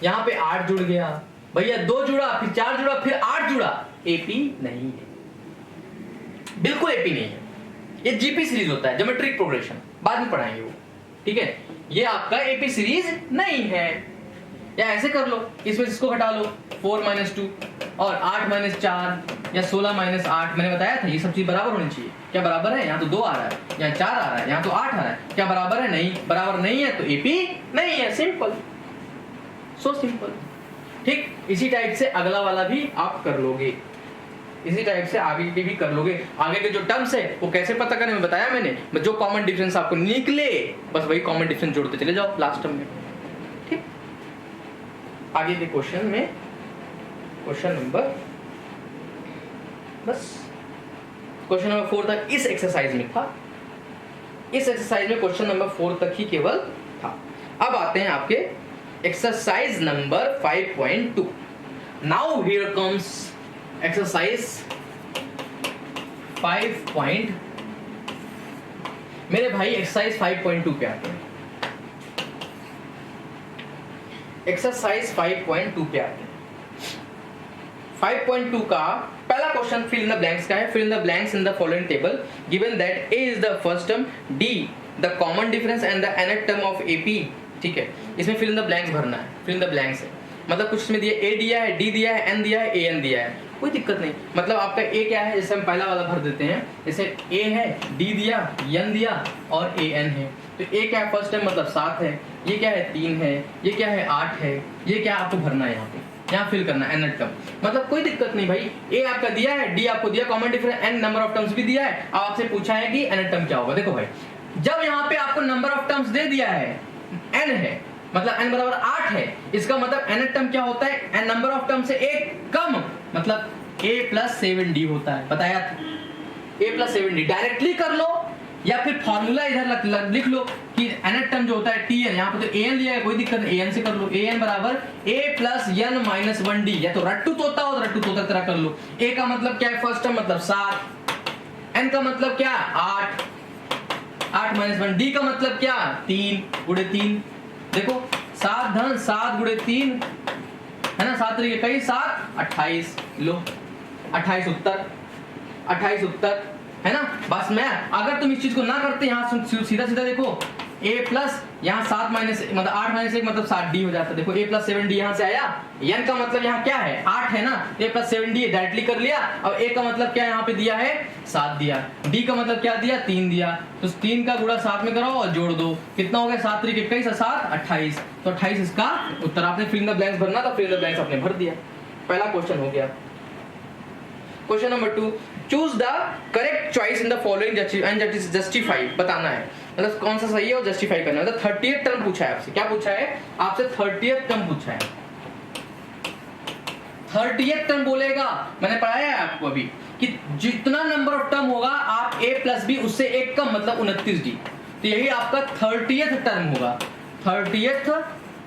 यहाँ पे 8 जुड़ गया, भैया 2 जुड़ा, फिर 4 जुड़ा, फिर 8 जुड़ा, एपी नहीं है, बिल्कुल एपी नहीं है। ये जीपी सीरीज होता है, ज्योमेट्रिक प्रोग्रेशन, बाद में पढ़ाएंगे वो। ठीक है, ये आपका एपी सीरीज नहीं है। या ऐसे कर लो, इसमें इसको घटा लो, 4 - 2 और 8 - 4 या 16 - 8। मैंने बताया था ये सब चीज बराबर होनी चाहिए। क्या बराबर है? यहाँ तो 2 आ रहा है, यहाँ 4 आ रहा है, यहाँ तो 8 आ रहा है। क्या बराबर है? नहीं, बराबर नहीं है तो एपी नहीं है। Simple, so simple. ठीक, इसी टाइप से अगला वाला भी आप कर लोगे, इसी टाइप से आगे के भी कर लोगे। आगे के जो टर्म्स है वो कैसे पता करें, मैं बताया मैंने। जो कॉमन डिफरेंस आपको निकले, बस वही कॉमन डिफरेंस जोड़ते चले जाओ लास्ट टर्म में। ठीक, आगे के क्वेश्चन में, क्वेश्चन नंबर, बस क्वेश्चन नंबर 4 तक इस एक्सरसाइज में था। इस एक्सरसाइज में क्वेश्चन नंबर 4 तक ही केवल था। अब आते हैं आपके exercise number 5.2। Now here comes exercise 5. मेरे भाई एक्सरसाइज 5.2 पे आते हैं। एक्सरसाइज 5.2 पे आते हैं। 5.2 का पहला question fill in the blanks का है। Fill in the blanks in the following table given that A is the first term, D the common difference and the nth term of AP. ठीक है, इसमें फिल इन द ब्लैंक्स भरना है। Fill in the blanks है मतलब कुछ इसमें दिया, ए दिया है, डी दिया है, एन दिया है, ए एन दिया है, कोई दिक्कत नहीं। मतलब आपका ए क्या है, जैसे हम पहला वाला भर देते हैं। जैसे ए है, डी दिया, एन दिया और ए एन है। तो ए क्या है, फर्स्ट टाइम मतलब 7 है, ये क्या है 3 है, ये क्या है 8 है, ये क्या आपको भरना है यहाँ पे, यहाँ फिल करना है nth टर्म। मतलब कोई दिक्कत नहीं भाई, ए आपका दिया है, डी आपको दिया, common difference N number of terms भी दिया है। अब आपसे पूछा है कि nth टर्म क्या होगा। देखो भाई, जब यहाँ पे आपको नंबर ऑफ टर्म्स दे दिया है, n है, मतलब n बराबर 8 है, इसका मतलब nth टर्म क्या होता है, n नंबर ऑफ टर्म से एक कम, मतलब a + 7d होता है। बताया a + 7d, डायरेक्टली कर लो या फिर फॉर्मूला इधर लिख लो कि nth टर्म जो होता है tn, यहाँ पे तो an लिया है, कोई दिक्कत नहीं, an से कर लो। an बराबर a + n - 1d, या तो रट्टू तोता हो तो रट्टू तोता तरह कर लो। a का मतलब क्या है, फर्स्ट टर्म मतलब 7, n का मतलब क्या 8, 8 - 1, d का मतलब क्या 3 × 3। देखो 7 धन 7 × 3 है ना, 7 तरीके कई 7 28, लो 28 उत्तर, 28 उत्तर है ना। बस मैं, अगर तुम इस चीज को ना करते, यहाँ सीधा सीधा देखो a प्लस यहाँ 7 माइनस मतलब 8 - 1 मतलब 7d हो जाता है। देखो a + 7d यहाँ से आया, n का मतलब यहाँ क्या है 8 है ना, a + 7d डायरेक्टली कर लिया। अब a का मतलब क्या यहाँ पे दिया है 7 दिया, d का मतलब क्या दिया 3 दिया, तो 3 का गुणा 7 में कराओ और जोड़ दो, कितना हो गया 7 × 21 7 28, तो 28 इसका उत्तर। आपने फिल इन द ब्लैंक्स भरना था, फिल इन द ब्लैंक्स आपने भर दिया। पहला क्वेश्चन हो गया। Question number 2, choose the correct choice in the following and justify, बताना है मतलब कौन सा सही है और जस्टिफाई करना है। मतलब 30th टर्म पूछा है आपसे, क्या पूछा है आपसे 30th टर्म पूछा है। 30th टर्म बोलेगा, मैंने पढ़ाया है आपको अभी कि जितना नंबर ऑफ टर्म होगा आप a प्लस बी उससे एक कम मतलब 29d, तो यही आपका 30th टर्म होगा। 30th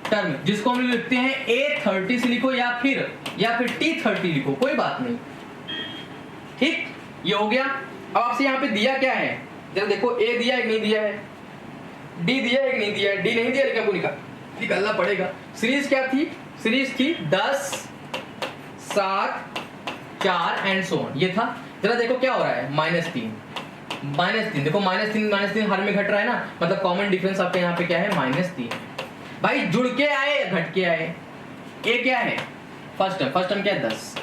टर्म जिसको हम लिखते हैं a30 से लिखो या फिर t30 लिखो, कोई बात नहीं, ठीक। ये हो गया। अब आपसे यहाँ पे दिया क्या है, जरा देखो, a दिया है कि नहीं दिया है, d दिया है कि नहीं दिया है, d नहीं दिया लेकिन आपको निकालना पड़ेगा। सीरीज क्या थी, सीरीज थी 10, 7, 4 एंड सो ऑन, ये था। जरा देखो क्या हो रहा है, -3, देखो -3 हर में घट रहा है ना, मतलब कॉमन डिफरेंस आपके यहाँ पे क्या है, -3। भाई जुड़ के आए घट के आए, a क्या है फर्स्ट टर्म क्या है 10,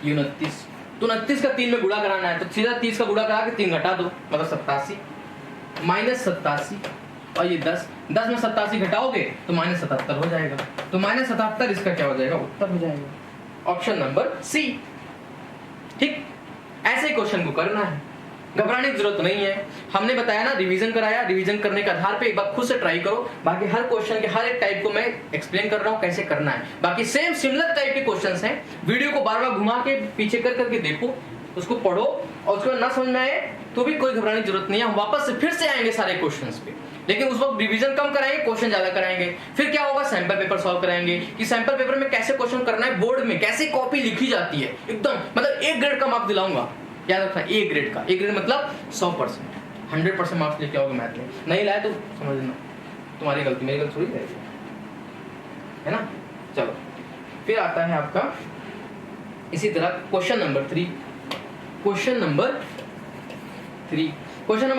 ये 29, तो 29 का 3 में गुणा कराना है, तो सीधा 30 का गुणा करा के 3 घटा दो, मतलब 87, -87 और ये 10 में 87 घटाओगे तो -77 हो जाएगा, तो -77 इसका क्या हो जाएगा, उत्तर हो जाएगा, ऑप्शन नंबर सी। ठीक, ऐसे क्वेश्चन को करना है, घबराने की जरूरत नहीं है। हमने बताया ना, रिवीजन कराया, रिवीजन करने के आधार पे एक बार खुद से ट्राई करो। बाकी हर क्वेश्चन के हर एक टाइप को मैं एक्सप्लेन कर रहा हूँ कैसे करना है। बाकी सेम सिमिलर टाइप के क्वेश्चंस हैं, वीडियो को बार बार घुमा के पीछे कर करके देखो, उसको पढ़ो, और उसको ना समझ में आए तो भी कोई घबराने की जरूरत नहीं है। हम वापस से फिर से आएंगे सारे क्वेश्चंस पे, लेकिन उस वक्त रिवीजन कम कराएंगे, क्वेश्चन ज्यादा कराएंगे। फिर क्या होगा, सैंपल पेपर सॉल्व कराएंगे कि सैंपल पेपर में कैसे क्वेश्चन करना है, बोर्ड में कैसे कॉपी लिखी जाती है, एकदम मतलब 1 ग्रेड का मार्क्स दिलाऊंगा, याद रखना, A ग्रेड का, A ग्रेड मतलब 100%, 100% मार्क्स लेके आओगे मैथ में। नहीं लाए तो समझ लेना तुम्हारी गलती, मेरी गलती थोड़ी है ना। चलो फिर आता है आपका इसी तरह क्वेश्चन नंबर 3। क्वेश्चन नंबर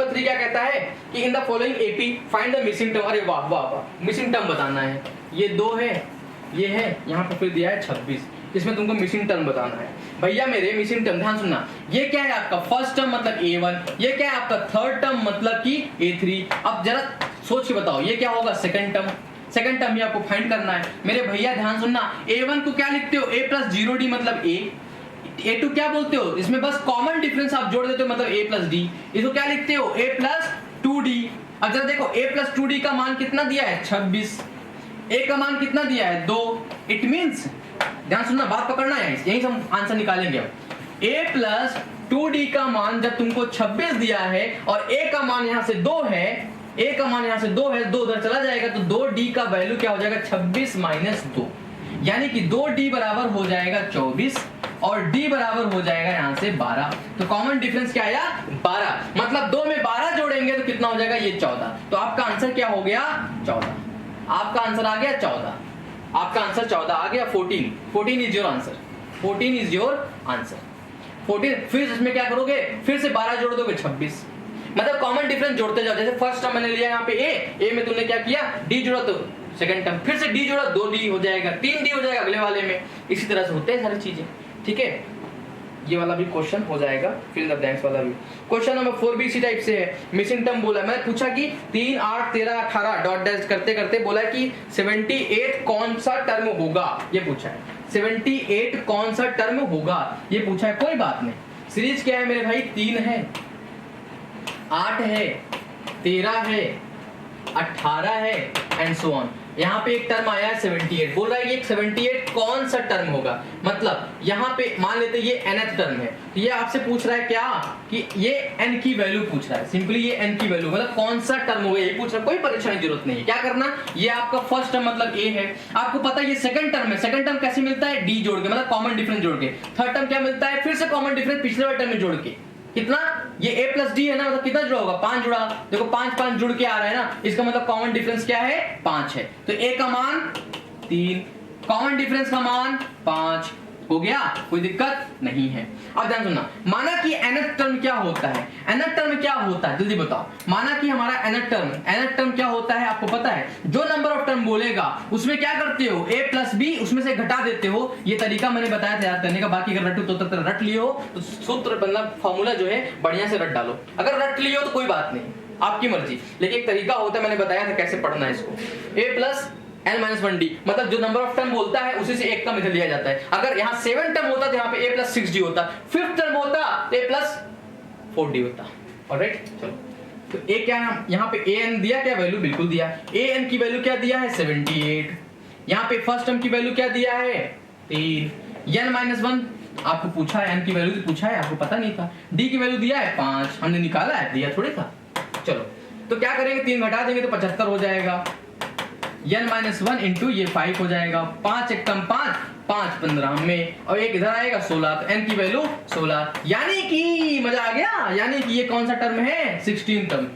3 क्या कहता है कि इन the following AP find the missing term. अरे वाह वाह वाह, मिसिंग टर्म बताना है। ये 2 है, ये है, यहाँ पर फिर दिया है 26, इसमें तुमको मिसिंग टर्म बताना है। भैया मेरे मिसिंग टर्म ध्यान सुनना, ये क्या है आपका फर्स्ट टर्म मतलब A1, ये क्या है आपका थर्ड टर्म मतलब कि A3। अब जरा सोच के बताओ ये क्या होगा, सेकंड टर्म ही आपको फाइंड करना है। मेरे भैया ध्यान सुनना, A1 को क्या लिखते हो, A प्लस 0D मतलब A, A2 क्या बोलते हो, इसमें बस कॉमन डिफरेंस आप जोड़ देते हो मतलब A प्लस D, इसको क्या लिखते हो A प्लस 2D। अब जरा देखो A प्लस 2D का मान कितना दिया है 26, A का मान कितना दिया है 2, इट मीन्स ध्यान सुनना, बात पकड़ना है, यहीं से हम आंसर निकालेंगे। अब A प्लस 2D का मान जब तुमको 26 दिया है और A का मान यहाँ से 2 है, A का मान यहाँ से 2 है, 2 उधर चला जाएगा तो 2D का वैल्यू क्या हो जाएगा 26 माइनस 2, यानी कि 2D बराबर हो जाएगा 24 और D बराबर हो जाएगा यहाँ से 12। तो कॉमन डिफरेंस क्या आया 12, मतलब 2 में 12 जोड़ेंगे तो कितना हो जाएगा ये 14। तो आपका आंसर क्या हो गया 14, आपका आंसर आ गया 14, आपका आंसर 14 आ गया। 14 is your answer, 14 is your answer. 14 फिर इसमें क्या करोगे, फिर से 12 जोड़ दोगे 26, मतलब कॉमन डिफरेंस जोड़ते जाओ। जैसे फर्स्ट टर्म मैंने लिया यहाँ पे A में तुमने क्या किया D जोड़ा, तो सेकंड टर्म फिर से D जोड़ा 2D हो जाएगा, 3D हो जाएगा अगले वाले में। इसी तरह से होते हैं सारी चीजें, ठीक है। ये वाला भी क्वेश्चन हो जाएगा, फिल द ब्लैंक्स वाला भी। क्वेश्चन नंबर 4 भी इसी टाइप से है, मिसिंग टर्म बोला, मैंने पूछा कि 3, 8, 13, 18 डॉट डैश करते करते बोला कि 78 कौन सा टर्म होगा, ये पूछा है 78 कौन सा टर्म होगा, ये पूछा है। कोई बात नहीं, सीरीज क्या है मेरे भाई, 3 है, 8 है, 13 है, 18 है एंड सो ऑन। यहाँ पे एक टर्म आया है 78, बोल रहा है ये 78 कौन सा टर्म होगा, मतलब यहाँ पे मान लेते ये nth टर्म है, तो ये आपसे पूछ रहा है क्या कि ये n की वैल्यू पूछ रहा है, सिंपली ये n की वैल्यू मतलब कौन सा टर्म होगा ये पूछ रहा है। कोई परेशानी की जरूरत नहीं है, क्या करना, ये आपका फर्स्ट टर्म मतलब a है, आपको पता है ये सेकंड टर्म है, सेकंड टर्म कैसे मिलता है d जोड़ के, मतलब कॉमन डिफरेंस जोड़ के। थर्ड टर्म क्या मिलता है, फिर से कॉमन डिफरेंस पिछले वाले टर्म में जोड़ के, कितना, ये A प्लस D है ना, मतलब कितना जुड़ा होगा 5 जुड़ा, देखो 5 जुड़ के आ रहा है ना, इसका मतलब कॉमन डिफरेंस क्या है 5 है, तो A का मान 3, कॉमन डिफरेंस का मान 5 हो गया, कोई दिक्कत नहीं है। अब ध्यान सुनना, माना कि nth टर्म क्या होता है, nth टर्म क्या होता है जल्दी बताओ, माना कि हमारा nth टर्म क्या होता है आपको पता है, जो नंबर ऑफ टर्म बोलेगा उसमें क्या करते हो A प्लस B उसमें से घटा देते हो। ये तरीका मैंने बताया था याद करने का, बाकी अगर रटू तो रट लियो तो सूत्र मतलब फॉर्मूला जो है बढ़िया से रट डालो, अगर रट लियो तो कोई बात नहीं आपकी मर्जी, लेकिन एक तरीका होता है मैंने बताया था कैसे पढ़ना है इसको। A प्लस n-1d, मतलब जो नंबर ऑफ टर्म बोलता है उसी से एक टर्म इधर लिया जाता है। अगर यहाँ 7 टर्म होता तो यहाँ पे a प्लस 6d होता, 5th टर्म होता a प्लस 4d होता। ऑलराइट, चलो तो a क्या है यहाँ पे, an दिया क्या वैल्यू, बिल्कुल दिया। an की वैल्यू क्या दिया है 78, यहाँ पे फर्स्ट टर्म की वैल्यू क्या दिया है 3, n-1 आपको पूछा है, n की वैल्यू पूछा है, आपको पता नहीं था, d की वैल्यू दिया है 5, हमने निकाला है, दिया थोड़ी था। चलो तो क्या करेंगे, 3 घटा देंगे तो 75 हो जाएगा, n-1 इंटू ये 5 हो जाएगा, 5 एक कम 5, 5 15 में, और एक इधर आएगा 16, तो n की वैल्यू 16, यानी कि मजा आ गया, यानी कि ये कौन सा टर्म है 16 term,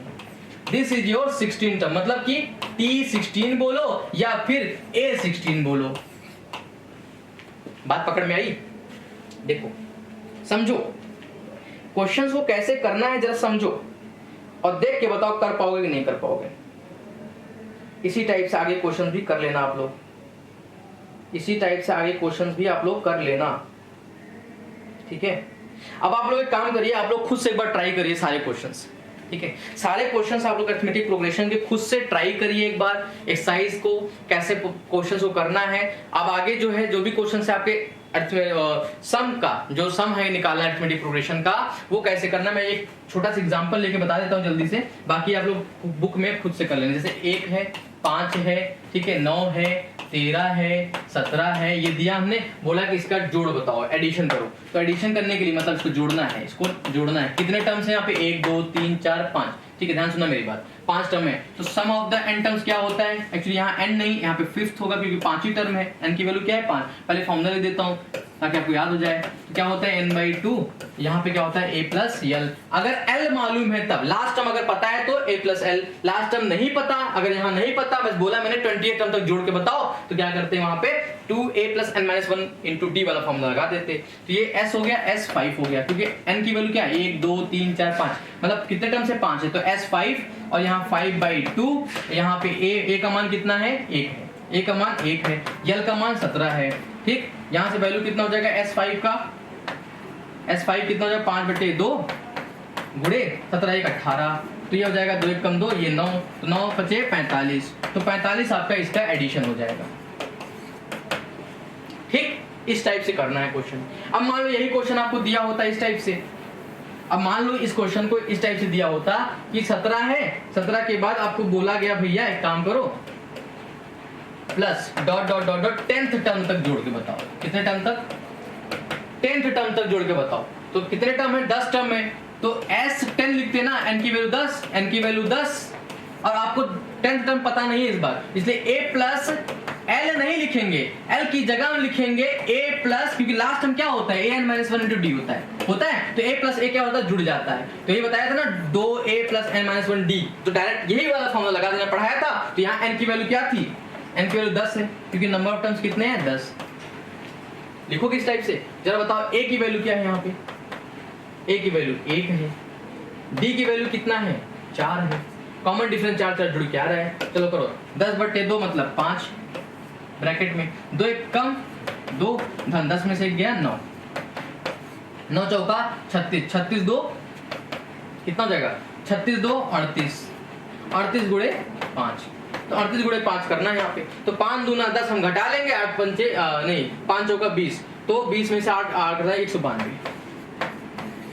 this is your 16 term, मतलब कि t16 बोलो या फिर a16 बोलो। बात पकड़ में आई? देखो समझो क्वेश्चंस को कैसे करना है, जरा समझो और देख के बताओ कर पाओगे कि नहीं कर पाओगे। इसी टाइप से आगे क्वेश्चन भी कर लेना आप लोग, इसी टाइप से आगे क्वेश्चन भी आप लोग कर लेना, ठीक है। अब आप लोग एक काम करिए, आप लोग खुद से एक बार ट्राई करिए सारे क्वेश्चंस, ठीक है। सारे क्वेश्चंस आप लोग अरिथमेटिक प्रोग्रेशन के खुद से ट्राई करिए एक बार, एक्सरसाइज को कैसे क्वेश्चंस को करना है। अब आगे जो है जो भी क्वेश्चंस है आपके सम का, जो सम है निकालना है अरिथमेटिक प्रोग्रेशन का, वो कैसे करना मैं एक छोटा सा एग्जांपल लेके बता देता हूँ जल्दी से, बाकी आप लोग बुक में खुद से कर लेंगे। जैसे 1 है, 5 है, ठीक है, 9 है, 13 है, 17 है, ये दिया हमने, बोला कि इसका जोड़ बताओ, एडिशन करो। तो एडिशन करने के लिए मतलब इसको जोड़ना है, इसको जोड़ना है। कितने टर्म्स है यहाँ पे 1 2 3 4 5, ठीक है, ध्यान सुना मेरी बात, 5 टर्म है। तो सम ऑफ द n टर्म्स क्या होता है, एक्चुअली यहाँ n नहीं, यहाँ पे 5th होगा क्योंकि 5 ही टर्म है, n की वैल्यू क्या है 5। पहले फॉर्मूला लिख देता हूँ ताकि आपको याद हो जाए। तो क्या होता है n/2, यहाँ पे क्या होता है a प्लस l। अगर l मालूम है तब, लास्ट टर्म अगर पता है तो a plus l, last term नहीं पता, अगर यहाँ नहीं पता, बस बोला मैंने 28 टर्म तक जोड़ के बताओ, तो क्या करते हैं वहां पे 2a plus n-1 into d वाला फॉर्मूला लगा देते। तो ये s हो गया, s5 हो गया, क्योंकि n की वैल्यू क्या है 1 2 3 4 5, मतलब कितने टर्म से 5 है, तो s5 और यहाँ 5/2, यहाँ पे a का मान कितना है 1 है, a का मान 1 है, l का मान 17 है, ठीक। यहाँ से वैल्यू कितना हो जाएगा s5 का, s5 कितना हो जाएगा 5/2 गुणे 17 1 18, तो ये हो जाएगा 2 1 कम 2, ये 9, तो 9 5 45, तो 45 आपका इसका एडिशन हो जाएगा, ठीक। इस टाइप से करना है क्वेश्चन। अब मान लो यही क्वेश्चन आपको दिया होता है इस टाइप से, अब मान लो इस क्वेश्चन को इस टाइप से दिया होता कि 17 है, 17 के बाद आपको बोला गया भैया एक काम करो, plus dot dot dot dot 10th term तक जोड़ के बताओ। कितने टर्म तक, 10th टर्म तक जोड़ के बताओ। तो कितने टर्म है 10 टर्म है, तो s10 लिखते ना, n की वैल्यू 10, n की वैल्यू 10, और आपको 10th टर्म पता नहीं है इस बार, इसलिए a प्लस l नहीं लिखेंगे, l की जगह हम लिखेंगे a प्लस, क्योंकि लास्ट टर्म क्या होता है an-1 इंटू d होता है, तो a प्लस a क्या होता है जुड़ जाता है। तो ये बताया था ना 2a प्लस n-1d, तो डायरेक्ट यही वाला फॉर्मूला लगा देना, पढ़ाया था। तो यहाँ n की वैल्यू क्या थी, n की वैल्यू 10 है, क्योंकि नंबर ऑफ टर्म्स कितने हैं 10। लिखो किस टाइप से, जरा बताओ a की वैल्यू क्या है, यहाँ पे a की वैल्यू 1 है, d की वैल्यू कितना है 4 है, कॉमन डिफरेंस 4 4 जुड़ के आ रहा है। चलो करो, 10/2 मतलब 5 ब्रैकेट में, 2 1 कम 2, धन 10 में से 1 गया 9, 9 चौका 36, 36 2 कितना हो जाएगा 36 2 38, 38 गुणे 5, तो 38 गुणे 5 करना है यहाँ पे। तो 5 दूना 10 हम घटा लेंगे, 8 पंचे नहीं 5 चौका 20, तो 20 में से 8 8 192,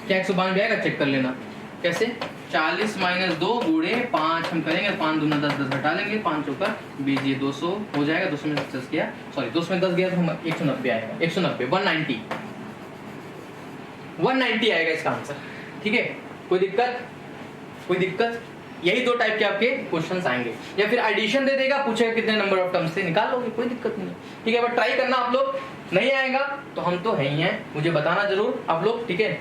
क्या 192 आएगा चेक कर लेना कैसे, 40 - 2 गुणे 5 हम करेंगे, 5 दूना 10 10 घटा लेंगे, 5 चौका 20, ये 200 हो जाएगा, 200 में 10 गया, सॉरी 200 में 10 गया तो हम 190 आएगा, 190 190 आएगा इसका आंसर, ठीक है। कोई दिक्कत, कोई दिक्कत, यही 2 टाइप के आपके क्वेश्चंस आएंगे, या फिर एडिशन दे देगा, पूछेगा कितने नंबर ऑफ टर्म्स से, निकाल लोगे, कोई दिक्कत नहीं, ठीक है। बट ट्राई करना आप लोग, नहीं आएगा तो हम तो है ही हैं, मुझे बताना जरूर आप लोग, ठीक है,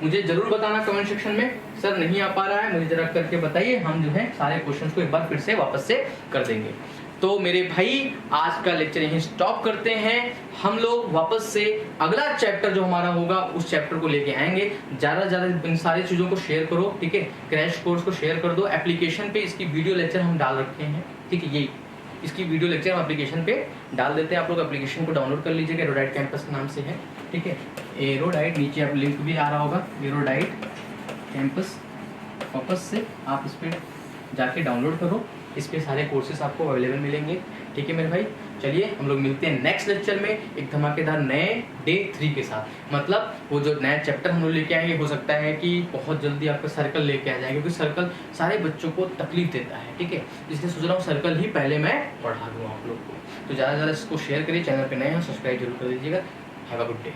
मुझे जरूर बताना कमेंट सेक्शन में, सर नहीं आ पा रहा है, मुझे जरा करके बताइए, हम जो है सारे क्वेश्चंस को एक बार फिर से वापस से कर देंगे। तो मेरे भाई आज का लेक्चर यहीं स्टॉप करते हैं, हम लोग वापस से अगला चैप्टर जो हमारा होगा उस चैप्टर को लेके आएंगे। ज़्यादा से ज़्यादा इन सारी चीज़ों को शेयर करो, ठीक है, क्रैश कोर्स को शेयर कर दो, एप्लीकेशन पे इसकी वीडियो लेक्चर हम डाल रखे हैं, ठीक है, यही इसकी वीडियो लेक्चर हम एप्लीकेशन पे डाल देते हैं, आप लोग एप्लीकेशन को डाउनलोड कर लीजिएगा, एरोडाइट कैंपस के नाम से है, ठीक है, एरोडाइट, नीचे आप लिंक भी आ रहा होगा, एरोडाइट कैंपस, वापस से आप इस पर जाके डाउनलोड करो, इस पे सारे कोर्सेज आपको अवेलेबल मिलेंगे। ठीक है मेरे भाई, चलिए हम लोग मिलते हैं नेक्स्ट लेक्चर में एक धमाकेदार नए डे 3 के साथ। मतलब वो जो नया चैप्टर हम लोग लेके आएंगे, हो सकता है कि बहुत जल्दी आपका सर्कल लेके आ जाए, क्योंकि सर्कल सारे बच्चों को तकलीफ देता है। ठीक है, इसलिए सोच रहा हूँ सर्कल ही पहले मैं पढ़ा दूँ आप लोग को। तो ज़्यादा से ज़्यादा इसको शेयर करिए, चैनल पे नए हैं सब्सक्राइब जरूर कर दीजिएगा। Have a good day.